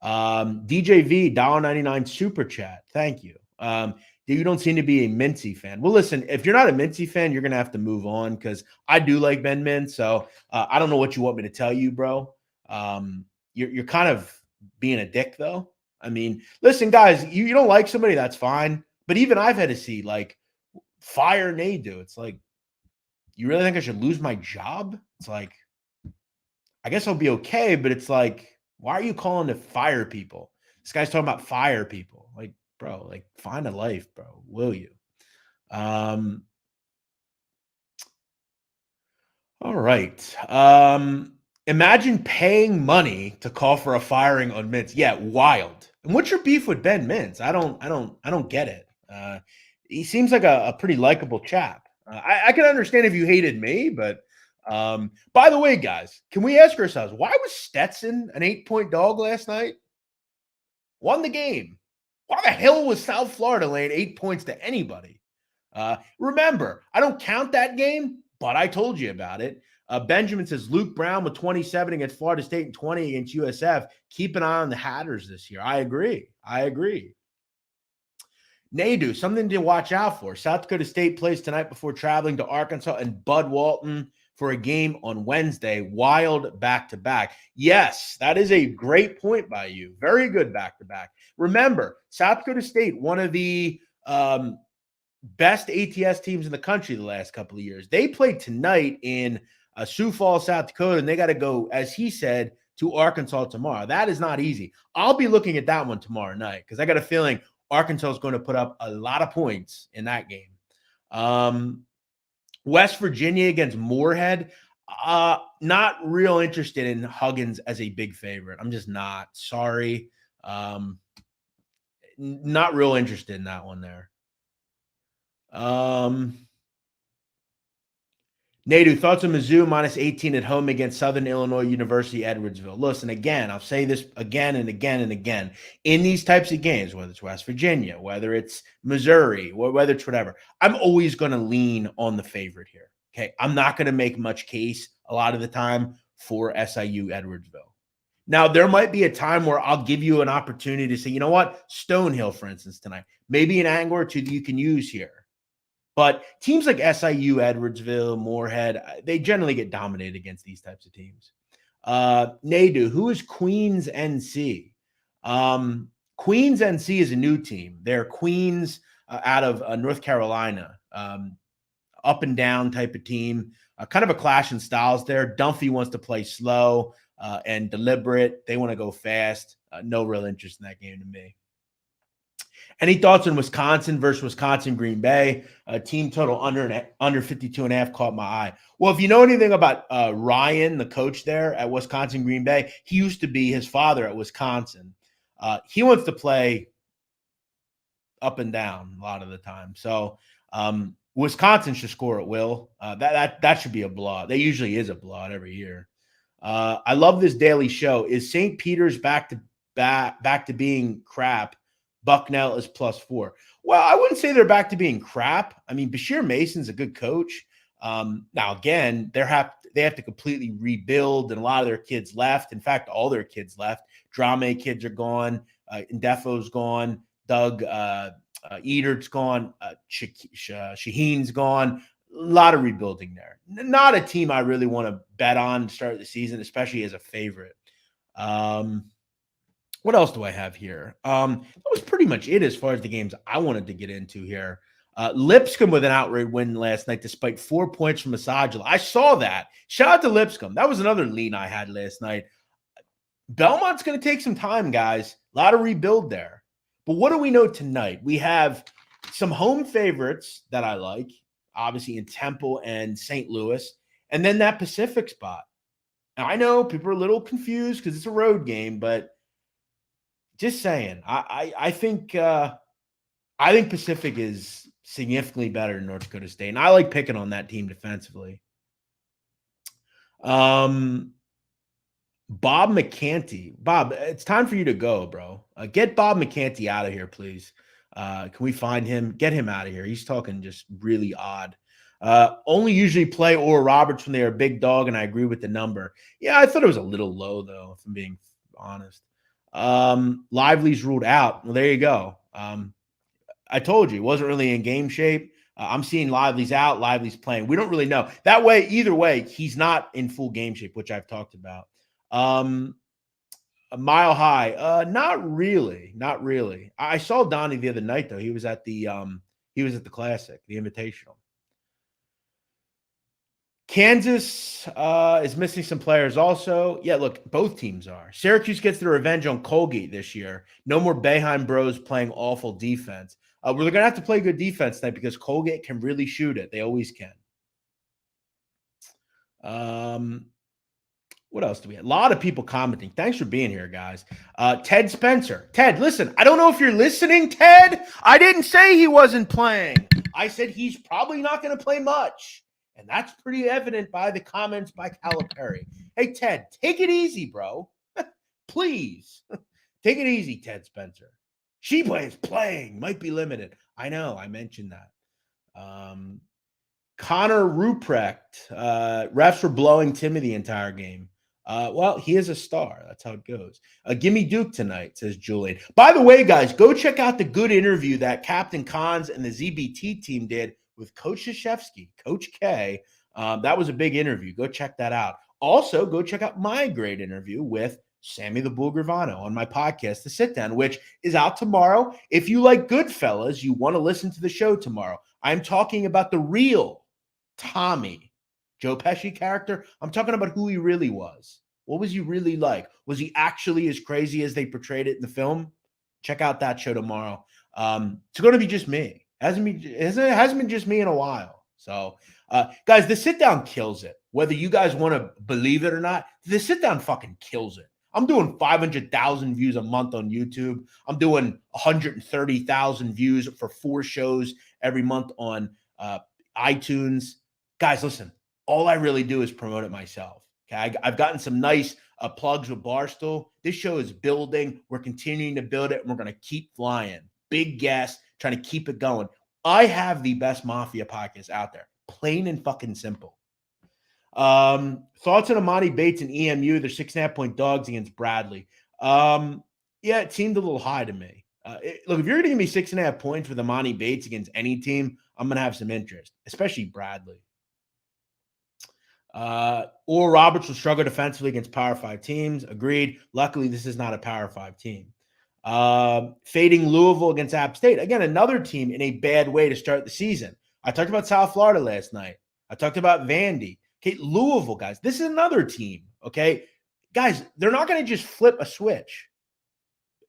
DJV, $1.99 super chat. Thank you. You don't seem to be a Mincy fan. Well, listen, if you're not a Mincy fan, you're going to have to move on because I do like Ben Mintz. So I don't know what you want me to tell you, bro. You're kind of being a dick, though. I mean, listen, guys, you don't like somebody, that's fine. But even I've had to see, like, fire Nadu. It's like, you really think I should lose my job? It's like, I guess I'll be okay, but it's like, why are you calling to fire people? This guy's talking about fire people. Like, bro, like, find a life, bro. Will you? All right. Imagine paying money to call for a firing on Mintz. Yeah, wild. And what's your beef with Ben Mintz? I don't get it. He seems like a pretty likable chap. I can understand if you hated me, but by the way, guys, can we ask ourselves, why was Stetson an 8-point dog last night? Won the game. Why the hell was South Florida laying 8 points to anybody? Remember, I don't count that game, but I told you about it. Benjamin says Luke Brown with 27 against Florida State and 20 against USF. Keep an eye on the Hatters this year. I agree. Nadu, something to watch out for. South Dakota State plays tonight before traveling to Arkansas and Bud Walton for a game on Wednesday. Wild back-to-back. Yes, that is a great point by you. Very good back-to-back. Remember, South Dakota State, one of the best ATS teams in the country the last couple of years. They played tonight in Sioux Falls, South Dakota, and they got to go, as he said, to Arkansas tomorrow. That is not easy. I'll be looking at that one tomorrow night because I got a feeling Arkansas is going to put up a lot of points in that game. West Virginia against Moorhead. Not real interested in Huggins as a big favorite. I'm just not. Sorry. Not real interested in that one there. Nadu, thoughts on Mizzou minus 18 at home against Southern Illinois University, Edwardsville. Listen, again, I'll say this again and again and again. In these types of games, whether it's West Virginia, whether it's Missouri, or whether it's whatever, I'm always going to lean on the favorite here. Okay, I'm not going to make much case a lot of the time for SIU Edwardsville. Now, there might be a time where I'll give you an opportunity to say, you know what, Stonehill, for instance, tonight, maybe an angle or two that you can use here. But teams like SIU, Edwardsville, Moorhead, they generally get dominated against these types of teams. Nadu, who is Queens NC? Queens NC is a new team. They're Queens out of North Carolina, up and down type of team, kind of a clash in styles there. Dunphy wants to play slow and deliberate. They want to go fast. No real interest in that game to me. Any thoughts on Wisconsin versus Wisconsin Green Bay? Team total under 52.5 caught my eye. Well, if you know anything about Ryan, the coach there at Wisconsin Green Bay, he used to be his father at Wisconsin. He wants to play up and down a lot of the time. So Wisconsin should score at will. That should be a blowout. That usually is a blowout every year. I love this daily show. Is St. Peter's back to being crap? Bucknell is +4. Well, I wouldn't say they're back to being crap. I mean, Bashir Mason's a good coach. Now, again, they have to completely rebuild, and a lot of their kids left. In fact, all their kids left. Drame kids are gone. Indefo's gone. Doug Edert's gone. Shaheen's gone. A lot of rebuilding there. Not a team I really want to bet on to start the season, especially as a favorite. What else do I have here? That was pretty much it as far as the games I wanted to get into here. Lipscomb with an outright win last night despite 4 points from Massachusetts. I saw that. Shout out to Lipscomb. That was another lean I had last night. Belmont's going to take some time, guys. A lot of rebuild there. But what do we know tonight? We have some home favorites that I like, obviously in Temple and St. Louis, and then that Pacific spot. Now, I know people are a little confused because it's a road game, but just saying, I think Pacific is significantly better than North Dakota State, and I like picking on that team defensively. Bob McCanty. Bob, it's time for you to go, bro. Get Bob McCanty out of here, please. Can we find him? Get him out of here. He's talking just really odd. Only usually play Oral Roberts when they are a big dog, and I agree with the number. Yeah, I thought it was a little low, though, if I'm being honest. Lively's ruled out. Well, there you go. I told you, he wasn't really in game shape. I'm seeing Lively's out. Lively's playing. We don't really know. That way, either way, he's not in full game shape, which I've talked about. A Mile High. Not really. Not really. I saw Donnie the other night, though. He was at the Classic, the Invitational. Kansas is missing some players also. Yeah, look, both teams are. Syracuse gets their revenge on Colgate this year. No more Boeheim bros playing awful defense. We're going to have to play good defense tonight because Colgate can really shoot it. They always can. What else do we have? A lot of people commenting. Thanks for being here, guys. Ted Spencer. Ted, listen, I don't know if you're listening, Ted. I didn't say he wasn't playing. I said he's probably not going to play much. And that's pretty evident by the comments by Calipari. Hey, Ted, take it easy, bro. Please. Take it easy, Ted Spencer. Sheba is playing. Might be limited. I know. I mentioned that. Connor Ruprecht. Refs were blowing Timmy the entire game. Well, he is a star. That's how it goes. Give me Duke tonight, says Julian. By the way, guys, go check out the good interview that Captain Cons and the ZBT team did with Coach Krzyzewski, Coach K. That was a big interview. Go check that out. Also, go check out my great interview with Sammy the Bull Gravano on my podcast, The Sit Down, which is out tomorrow. If you like Goodfellas, you want to listen to the show tomorrow. I'm talking about the real Tommy, Joe Pesci character. I'm talking about who he really was. What was he really like? Was he actually as crazy as they portrayed it in the film? Check out that show tomorrow. It's going to be just me. It hasn't been just me in a while. So, guys, the Sit Down kills it. Whether you guys want to believe it or not, the Sit Down fucking kills it. I'm doing 500,000 views a month on YouTube. I'm doing 130,000 views for 4 shows every month on iTunes. Guys, listen, all I really do is promote it myself. Okay, I've gotten some nice plugs with Barstool. This show is building. We're continuing to build it, and we're going to keep flying. Big guests, trying to keep it going. I have the best Mafia podcast out there. Plain and fucking simple. Thoughts on Amani Bates and EMU? They're 6.5-point dogs against Bradley. Yeah, it seemed a little high to me. Look, if you're going to give me 6.5 points with Amani Bates against any team, I'm going to have some interest, especially Bradley. Or Roberts will struggle defensively against Power 5 teams. Agreed. Luckily, this is not a Power 5 team. Fading Louisville against App State. Again, another team in a bad way to start the season. I talked about South Florida last night. I talked about Vandy. Okay, Louisville, guys. This is another team, okay? Guys, they're not going to just flip a switch.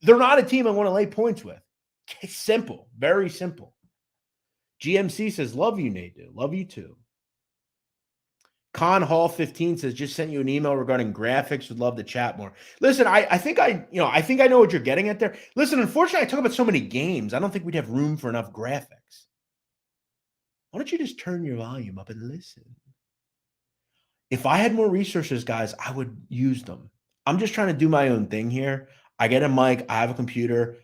They're not a team I want to lay points with. It's simple, very simple. GMC says, love you, Nadu. Love you too. Con Hall 15 says, just sent you an email regarding graphics. Would love to chat more. Listen, I think I know what you're getting at there. Listen, unfortunately, I talk about so many games. I don't think we'd have room for enough graphics. Why don't you just turn your volume up and listen? If I had more resources, guys, I would use them. I'm just trying to do my own thing here. I get a mic, I have a computer,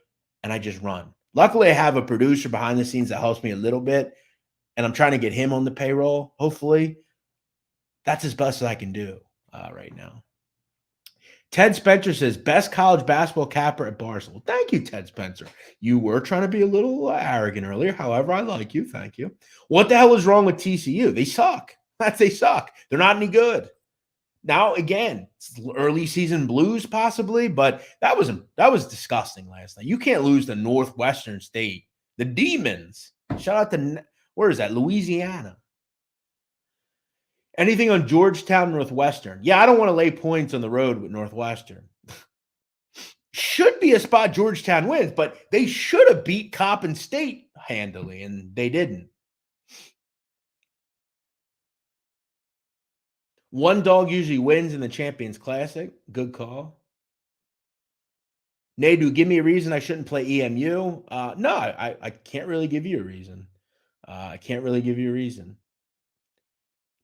and I just run. Luckily, I have a producer behind the scenes that helps me a little bit, and I'm trying to get him on the payroll, hopefully. That's as best as I can do right now. Ted Spencer says, best college basketball capper at Barstool. Thank you, Ted Spencer. You were trying to be a little arrogant earlier. However, I like you. Thank you. What the hell is wrong with TCU? They suck. They suck. They're not any good. Now, again, early season blues possibly, but that was disgusting last night. You can't lose to Northwestern State. The Demons. Shout out to, where is that? Louisiana. Anything on Georgetown, Northwestern? Yeah, I don't want to lay points on the road with Northwestern. Should be a spot Georgetown wins, but they should have beat Coppin State handily, and they didn't. One dog usually wins in the Champions Classic. Good call. Nadu, give me a reason I shouldn't play EMU. No, I can't really give you a reason. I can't really give you a reason.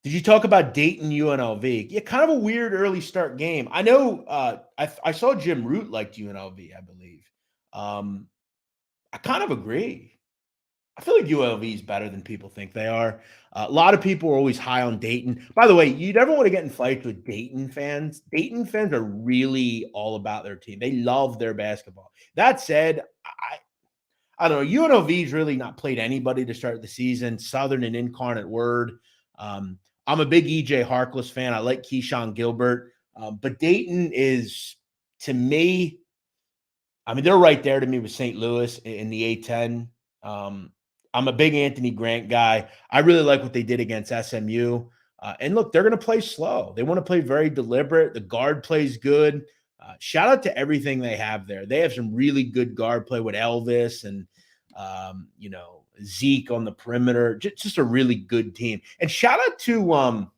Did you talk about Dayton UNLV? Yeah, kind of a weird early start game. I know I saw Jim Root liked UNLV, I believe. I kind of agree. I feel like UNLV is better than people think they are. A lot of people are always high on Dayton. By the way, you never want to get in fights with Dayton fans. Dayton fans are really all about their team. They love their basketball. That said, I don't know. UNLV's really not played anybody to start the season. Southern and Incarnate Word. I'm a big EJ Harkless fan. I like Keyshawn Gilbert. But Dayton is, to me, I mean, they're right there to me with St. Louis in the A10. I'm a big Anthony Grant guy. I really like what they did against SMU. And look, they're going to play slow. They want to play very deliberate. The guard plays good. Shout out to everything they have there. They have some really good guard play with Elvis and, Zeke on the perimeter. Just a really good team. And shout out to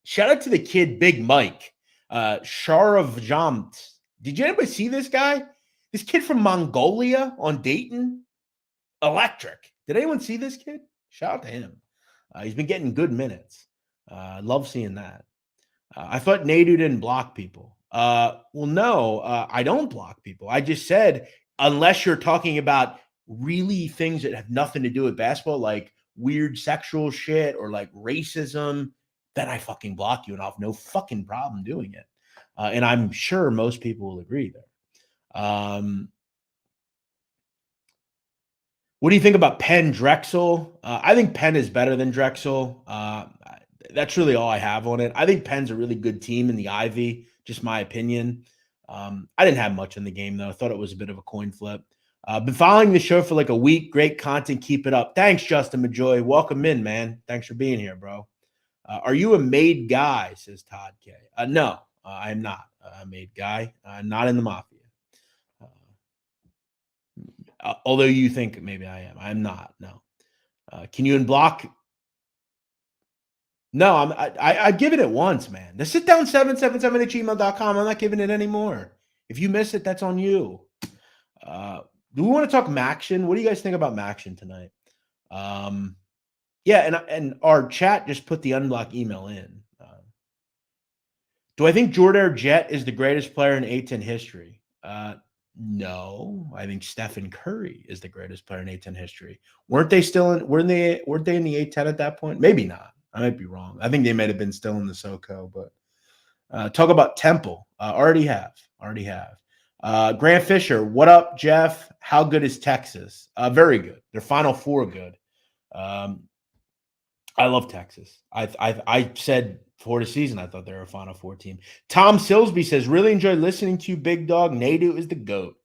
the kid, Big Mike, Sharavjamt. Did you anybody see this guy? This kid from Mongolia on Dayton? Electric. Did anyone see this kid? Shout out to him. He's been getting good minutes. I love seeing that. I thought Nadu didn't block people. Well, no, I don't block people. I just said, unless you're talking about really things that have nothing to do with basketball, like weird sexual shit or like racism, then I fucking block you and I'll have no fucking problem doing it. And I'm sure most people will agree there. What do you think about Penn Drexel? I think Penn is better than Drexel. That's really all I have on it. I think Penn's a really good team in the Ivy, just my opinion. I didn't have much in the game, though. I thought it was a bit of a coin flip. Been following the show for like a week. Great content. Keep it up. Thanks, Justin Majoy. Welcome in, man. Thanks for being here, bro. Are you a made guy, says Todd K. No, I am not a made guy. I'm not in the mafia. Although you think maybe I am. I'm not. No. Can you unblock? No, I give it once, man. The sit down 777@gmail.com. I'm not giving it anymore. If you miss it, that's on you. Do we want to talk Maction? What do you guys think about Maction tonight? Yeah, and our chat just put the unblock email in. Do I think Jordan Jett is the greatest player in A10 history? No, I think Stephen Curry is the greatest player in A10 history. Weren't they in the A10 at that point? Maybe not. I might be wrong. I think they might have been still in the SoCo, but talk about Temple. Already have. Grant Fisher, what up, Jeff? How good is Texas? Very good. Their Final Four good. I love Texas. I said before the season I thought they were a Final Four team. Tom Silsby says, really enjoy listening to you, Big Dog. Nadu is the GOAT.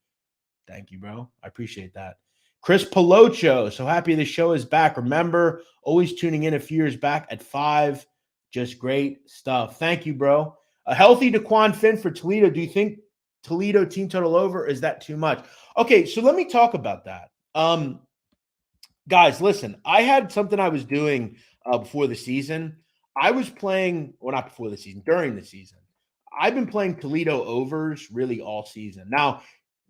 Thank you, bro. I appreciate that. Chris Polocho, so happy the show is back. Remember, always tuning in a few years back at 5. Just great stuff. Thank you, bro. A healthy Daquan Finn for Toledo. Do you think Toledo team total over? Is that too much? Okay, so let me talk about that. Um, Guys, listen, I had something I was doing before the season. I was playing, well, not before the season, during the season. I've been playing Toledo overs really all season. Now,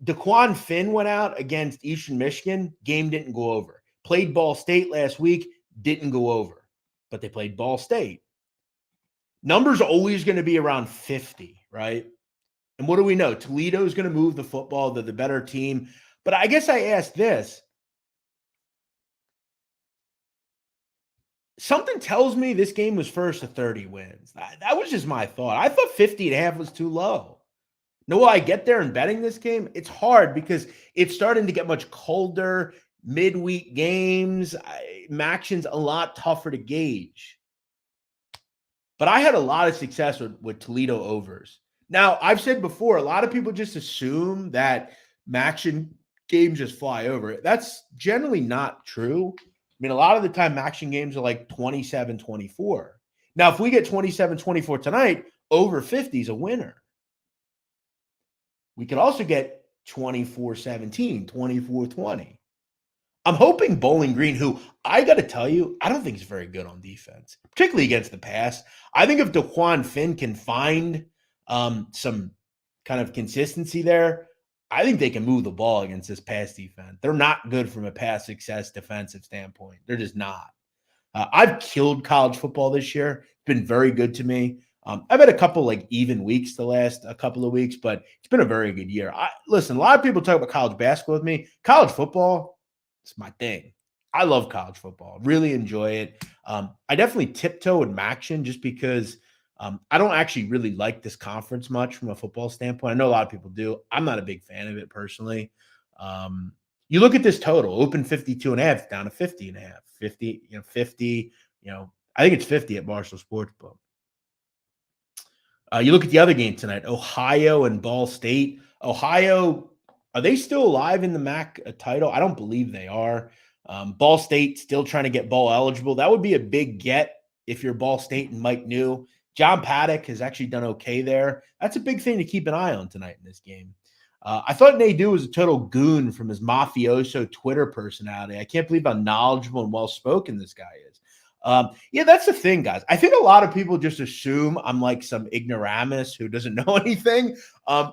Daquan Finn went out against Eastern Michigan. Game didn't go over. Played Ball State last week, didn't go over. But they played Ball State. Numbers always going to be around 50, right? And what do we know? Toledo is going to move the football. They're the better team. But I guess I asked this. Something tells me this game was first to 30 wins. That was just my thought. I thought 50.5 was too low. Now, will I get there in betting this game? It's hard because it's starting to get much colder. Midweek games, action's a lot tougher to gauge. But I had a lot of success with Toledo overs. Now, I've said before, a lot of people just assume that action games just fly over. That's generally not true. I mean, a lot of the time, action games are like 27-24. Now, if we get 27-24 tonight, over 50 is a winner. We could also get 24-17, 24-20. I'm hoping Bowling Green, who I got to tell you, I don't think is very good on defense, particularly against the pass. I think if Daquan Finn can find some kind of consistency there, I think they can move the ball against this pass defense. They're not good from a pass success defensive standpoint. They're just not. I've killed college football this year. It's been very good to me. I've had a couple like even weeks the last a couple of weeks, but it's been a very good year. Listen, a lot of people talk about college basketball with me. College football, it's my thing. I love college football. Really enjoy it. I definitely tiptoe with Maction just because I don't actually really like this conference much from a football standpoint. I know a lot of people do. I'm not a big fan of it personally. You look at this total, open 52.5, down to 50.5, 50, 50, I think it's 50 at Barstool Sportsbook. You look at the other game tonight, Ohio and Ball State. Ohio, are they still alive in the MAC title? I don't believe they are. Ball State still trying to get bowl eligible. That would be a big get if you're Ball State and Mike New. John Paddock has actually done okay there. That's a big thing to keep an eye on tonight in this game. I thought Nadu was a total goon from his mafioso Twitter personality. I can't believe how knowledgeable and well-spoken this guy is. Yeah, that's the thing, guys. I think a lot of people just assume I'm like some ignoramus who doesn't know anything.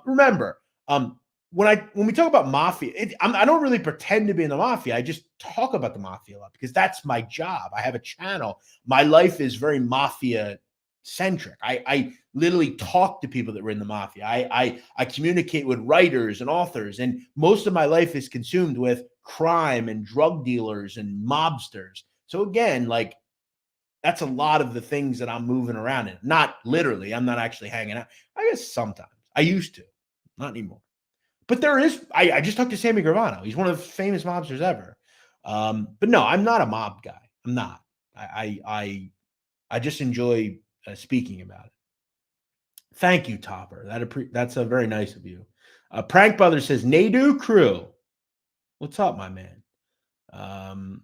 Remember, when we talk about mafia, I don't really pretend to be in the mafia. I just talk about the mafia a lot because that's my job. I have a channel. My life is very mafia centric. I literally talk to people that were in the mafia. I communicate with writers and authors, and most of my life is consumed with crime and drug dealers and mobsters. So again, like that's a lot of the things that I'm moving around in. Not literally. I'm not actually hanging out. I guess sometimes. I used to. Not anymore. But there is, I just talked to Sammy Gravano. He's one of the famous mobsters ever. But no, I'm not a mob guy. I'm not. I just enjoy speaking about it. Thank you, Topper. That's a very nice of you. Prank Brother says, Nadu crew. What's up, my man?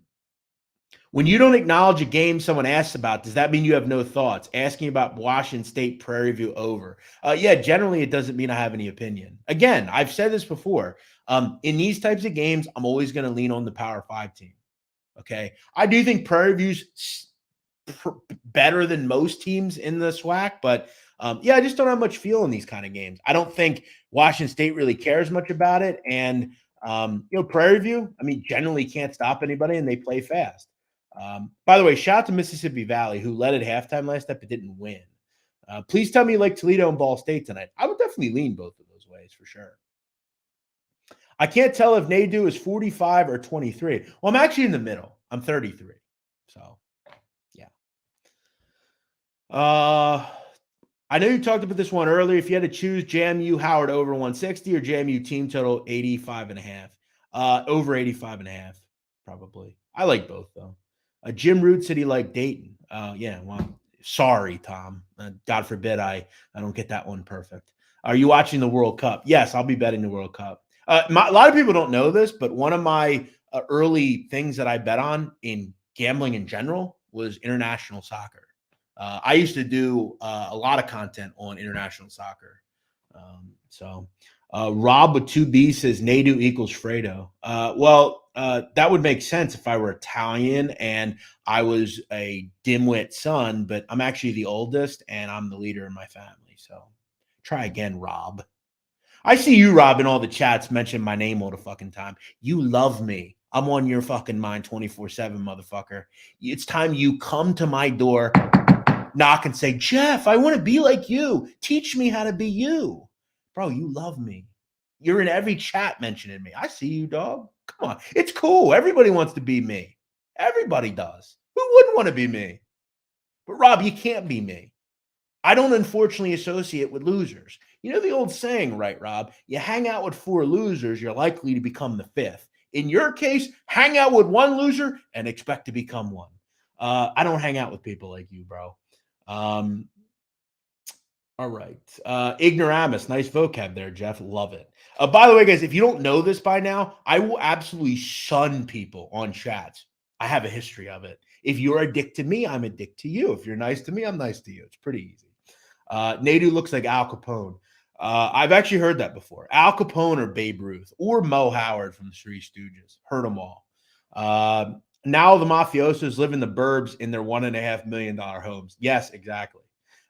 When you don't acknowledge a game someone asks about, does that mean you have no thoughts? Asking about Washington State Prairie View over. Yeah, generally it doesn't mean I have any opinion. Again, I've said this before. In these types of games, I'm always going to lean on the Power 5 team. Okay. I do think Prairie View's better than most teams in the SWAC, but yeah, I just don't have much feel in these kind of games. I don't think Washington State really cares much about it. And, Prairie View, I mean, generally can't stop anybody and they play fast. By the way, shout out to Mississippi Valley, who led at halftime last night but didn't win. Please tell me you like Toledo and Ball State tonight. I would definitely lean both of those ways for sure. I can't tell if Nadu is 45 or 23. Well, I'm actually in the middle. I'm 33. So, yeah. I know you talked about this one earlier. If you had to choose JMU Howard over 160 or JMU team total 85.5, over 85.5, probably. I like both though. Jim Root said he liked Dayton. Yeah, well, sorry, Tom. God forbid I don't get that one perfect. Are you watching the World Cup? Yes, I'll be betting the World Cup. A lot of people don't know this, but one of my early things that I bet on in gambling in general was international soccer. I used to do a lot of content on international soccer. Rob with 2B says Nadu equals Fredo. That would make sense if I were Italian and I was a dimwit son, but I'm actually the oldest and I'm the leader in my family. So try again, Rob. I see you, Rob, in all the chats mention my name all the fucking time. You love me. I'm on your fucking mind 24/7, motherfucker. It's time you come to my door, knock and say, Jeff, I want to be like you. Teach me how to be you. Bro, you love me. You're in every chat mentioning me. I see you, dog. Come on. It's cool. Everybody wants to be me. Everybody does. Who wouldn't want to be me? But Rob, you can't be me. I don't unfortunately associate with losers. You know the old saying, right, Rob? You hang out with 4 losers, you're likely to become the 5th. In your case, hang out with 1 loser and expect to become one. I don't hang out with people like you, bro. All right. Ignoramus, nice vocab there, Jeff. Love it. By the way, guys, if you don't know this by now, I will absolutely shun people on chats. I have a history of it. If you're a dick to me, I'm a dick to you. If you're nice to me, I'm nice to you. It's pretty easy. Nadu looks like Al Capone. I've actually heard that before. Al Capone or Babe Ruth or Mo Howard from the Three Stooges. Heard them all. Now the mafiosos live in the burbs in their $1.5 million homes. Yes, exactly.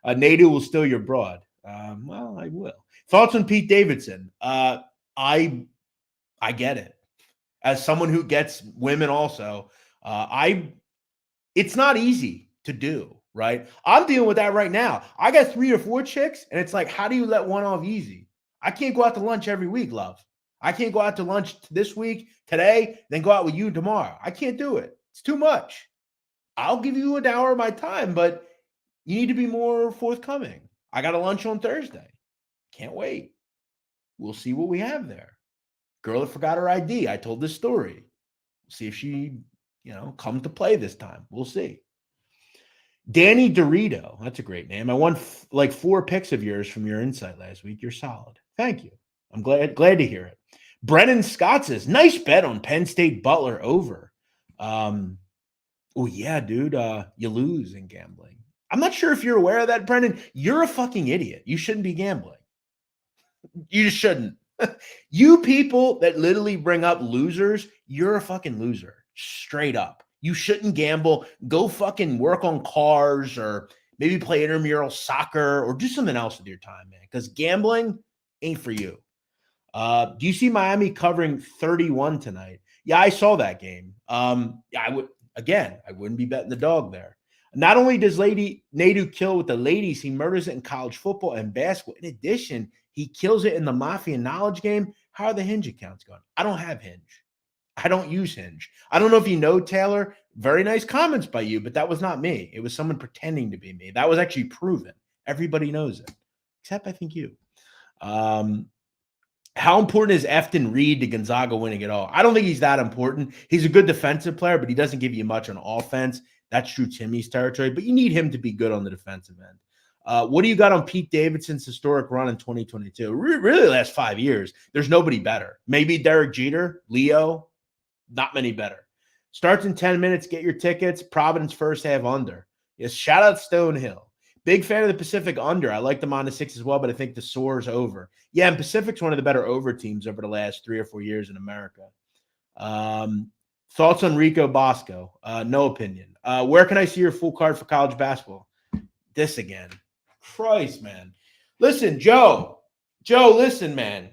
Nadu will steal your broad. Well, I will. Thoughts on Pete Davidson? I get it. As someone who gets women also, it's not easy to do. Right? I'm dealing with that right now. I got 3 or 4 chicks, and it's like, how do you let one off easy? I can't go out to lunch every week, love. I can't go out to lunch this week, today, then go out with you tomorrow. I can't do it. It's too much. I'll give you an hour of my time, but you need to be more forthcoming. I got a lunch on Thursday. Can't wait. We'll see what we have there. Girl that forgot her ID. I told this story. We'll see if she, comes to play this time. We'll see. Danny Dorito. That's a great name. I won like 4 picks of yours from your insight last week. You're solid. Thank you. I'm glad to hear it. Brennan Scott says, nice bet on Penn State Butler over. Oh, yeah, dude. You lose in gambling. I'm not sure if you're aware of that, Brennan. You're a fucking idiot. You shouldn't be gambling. You just shouldn't. You people that literally bring up losers, you're a fucking loser. Straight up. You shouldn't gamble. Go fucking work on cars or maybe play intramural soccer or do something else with your time, man, because gambling ain't for you. Do you see Miami covering 31 tonight? Yeah, I saw that game. I wouldn't be betting the dog there. Not only does Nadu kill with the ladies, he murders it in college football and basketball. In addition, he kills it in the Mafia knowledge game. How are the Hinge accounts going? I don't have Hinge. I don't use Hinge. I don't know if you know, Taylor. Very nice comments by you, but that was not me. It was someone pretending to be me. That was actually proven. Everybody knows it, except I think you. How important is Efton Reed to Gonzaga winning it all? I don't think he's that important. He's a good defensive player, but he doesn't give you much on offense. That's Drew Timmy's territory, but you need him to be good on the defensive end. What do you got on Pete Davidson's historic run in 2022? Really, the last 5 years, there's nobody better. Maybe Derek Jeter, Leo, not many better. Starts in 10 minutes. Get your tickets. Providence first half under. Yes, shout out Stonehill. Big fan of the Pacific under. I like them on the 6 as well, but I think the soar's over. Yeah, and Pacific's one of the better over teams over the last 3 or 4 years in America. Thoughts on Rico Bosco? No opinion. Where can I see your full card for college basketball? This again. Christ, man. Listen, Joe, listen, man.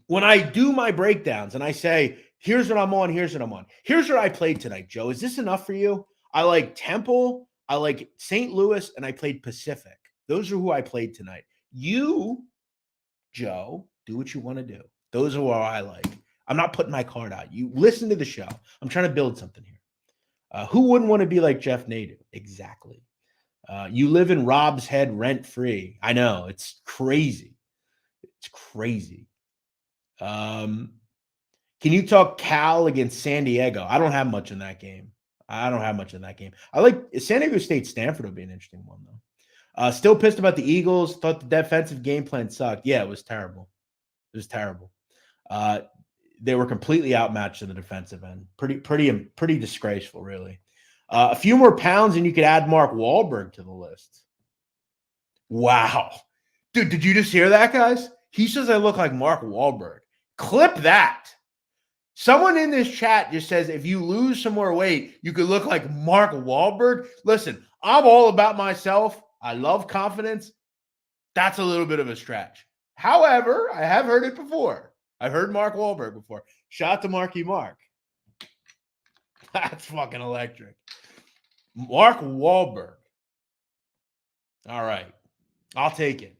When I do my breakdowns and I say, here's what I'm on, here's what I played tonight, Joe. Is this enough for you? I like Temple, I like St. Louis, and I played Pacific. Those are who I played tonight. You, Joe, do what you want to do. Those are what I like. I'm not putting my card out. You listen to the show. I'm trying to build something here. Who wouldn't want to be like Jeff Nadu? Exactly. You live in Rob's head rent-free. I know. It's crazy. It's crazy. Can you talk Cal against San Diego? I don't have much in that game. I like San Diego State. Stanford would be an interesting one, though. Still pissed about the Eagles. Thought the defensive game plan sucked. Yeah, it was terrible. They were completely outmatched in the defensive end. Pretty disgraceful, really. A few more pounds and you could add Mark Wahlberg to the list. Wow. Dude, did you just hear that, guys? He says I look like Mark Wahlberg. Clip that. Someone in this chat just says if you lose some more weight, you could look like Mark Wahlberg. Listen, I'm all about myself. I love confidence. That's a little bit of a stretch. However, I have heard it before. I've heard Mark Wahlberg before. Shout out to Marky Mark. That's fucking electric. Mark Wahlberg. All right. I'll take it.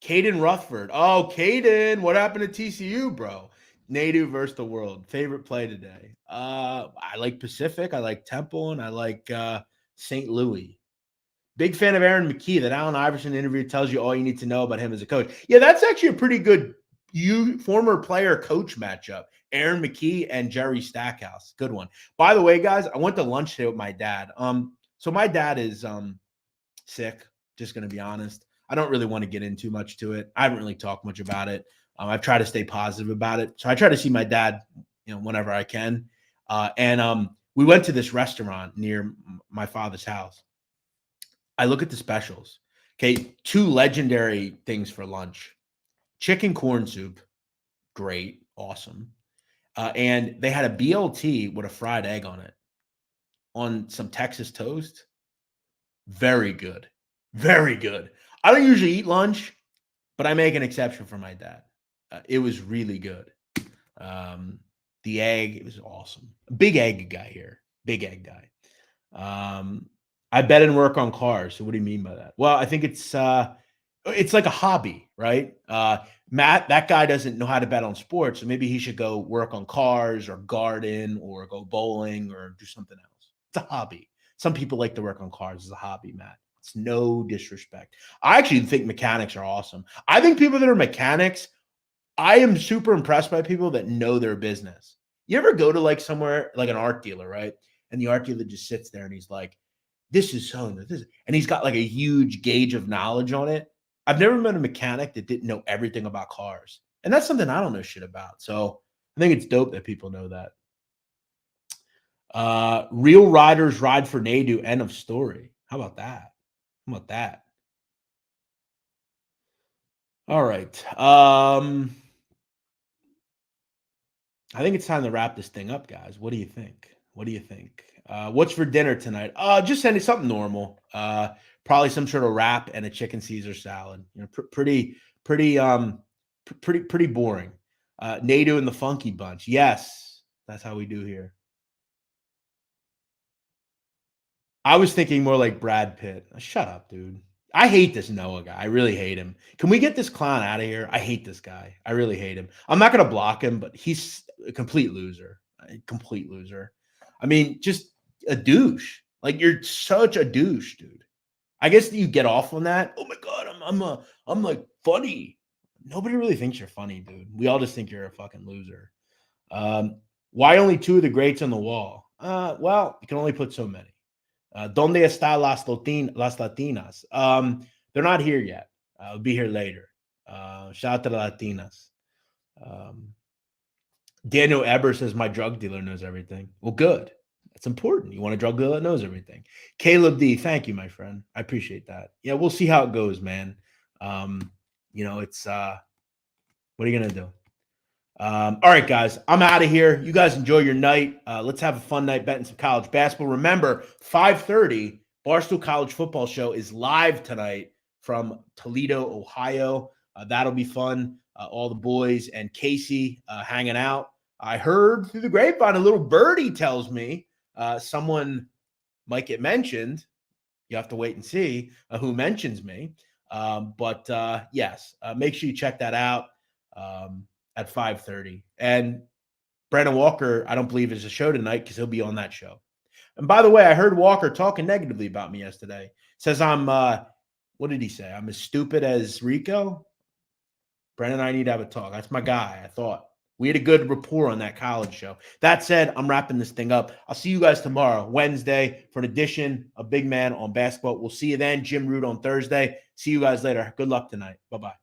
Caden Rutherford. Oh, Caden, what happened to TCU, bro? Nadu versus the world. Favorite play today. I like Pacific. I like Temple, and I like St. Louis. Big fan of Aaron McKee. That Allen Iverson interview tells you all you need to know about him as a coach. Yeah, that's actually a pretty good former player coach matchup. Aaron McKee and Jerry Stackhouse. Good one. By the way, guys, I went to lunch today with my dad. So my dad is sick, just going to be honest. I don't really want to get into much to it. I haven't really talked much about it. I've tried to stay positive about it. So I try to see my dad, whenever I can. And we went to this restaurant near my father's house. I look at the specials. Okay, 2 legendary things for lunch. Chicken corn soup, great, awesome. And they had a BLT with a fried egg on it, on some Texas toast. Very good. Very good. I don't usually eat lunch, but I make an exception for my dad. It was really good. The egg, it was awesome. Big egg guy here. Big egg guy. I bet and work on cars. So what do you mean by that? Well, I think it's like a hobby, right? Matt, that guy doesn't know how to bet on sports, so maybe he should go work on cars or garden or go bowling or do something else. It's a hobby. Some people like to work on cars as a hobby, Matt. It's no disrespect. I actually think mechanics are awesome. I think people that are mechanics, I am super impressed by people that know their business. You ever go to like somewhere like an art dealer, right? And the art dealer just sits there and he's like, this is so, and he's got like a huge gauge of knowledge on it. I've never met a mechanic that didn't know everything about cars. And that's something I don't know shit about. So I think it's dope that people know that. Real riders ride for Nadu. End of story. How about that? How about that? All right. I think it's time to wrap this thing up, guys. What do you think? What do you think? What's for dinner tonight? Just something normal. Probably some sort of wrap and a chicken Caesar salad. Pretty boring. Nadu and the Funky Bunch. Yes, that's how we do here. I was thinking more like Brad Pitt. Shut up, dude. I hate this Noah guy. I really hate him. Can we get this clown out of here? I hate this guy. I really hate him. I'm not going to block him, but he's a complete loser. A complete loser. I mean, just a douche. Like, you're such a douche, dude. I guess you get off on that. Oh my God, I'm like funny. Nobody really thinks you're funny, dude. We all just think you're a fucking loser. Why only 2 of the greats on the wall? Well, you can only put so many. ¿Dónde está las Latinas? They're not here yet. I'll be here later. Shout out to the Latinas. Daniel Eber says my drug dealer knows everything. Well, good. That's important. You want a drug dealer that knows everything. Caleb D, thank you, my friend. I appreciate that. Yeah, we'll see how it goes, man. It's what are you gonna do? All right, guys, I'm out of here. You guys enjoy your night. Let's have a fun night betting some college basketball. Remember, 5:30, Barstool College Football Show is live tonight from Toledo, Ohio. That'll be fun. All the boys and Casey hanging out. I heard through the grapevine, a little birdie tells me someone might get mentioned. You have to wait and see who mentions me. But yes, make sure you check that out. At 5:30. And Brandon Walker, I don't believe is a show tonight because he'll be on that show. And by the way, I heard Walker talking negatively about me yesterday. Says I'm, what did he say? I'm as stupid as Rico. Brandon and I need to have a talk. That's my guy. I thought we had a good rapport on that college show. That said, I'm wrapping this thing up. I'll see you guys tomorrow, Wednesday, for an edition of Big Man on Basketball. We'll see you then. Jim Root on Thursday. See you guys later. Good luck tonight. Bye-bye.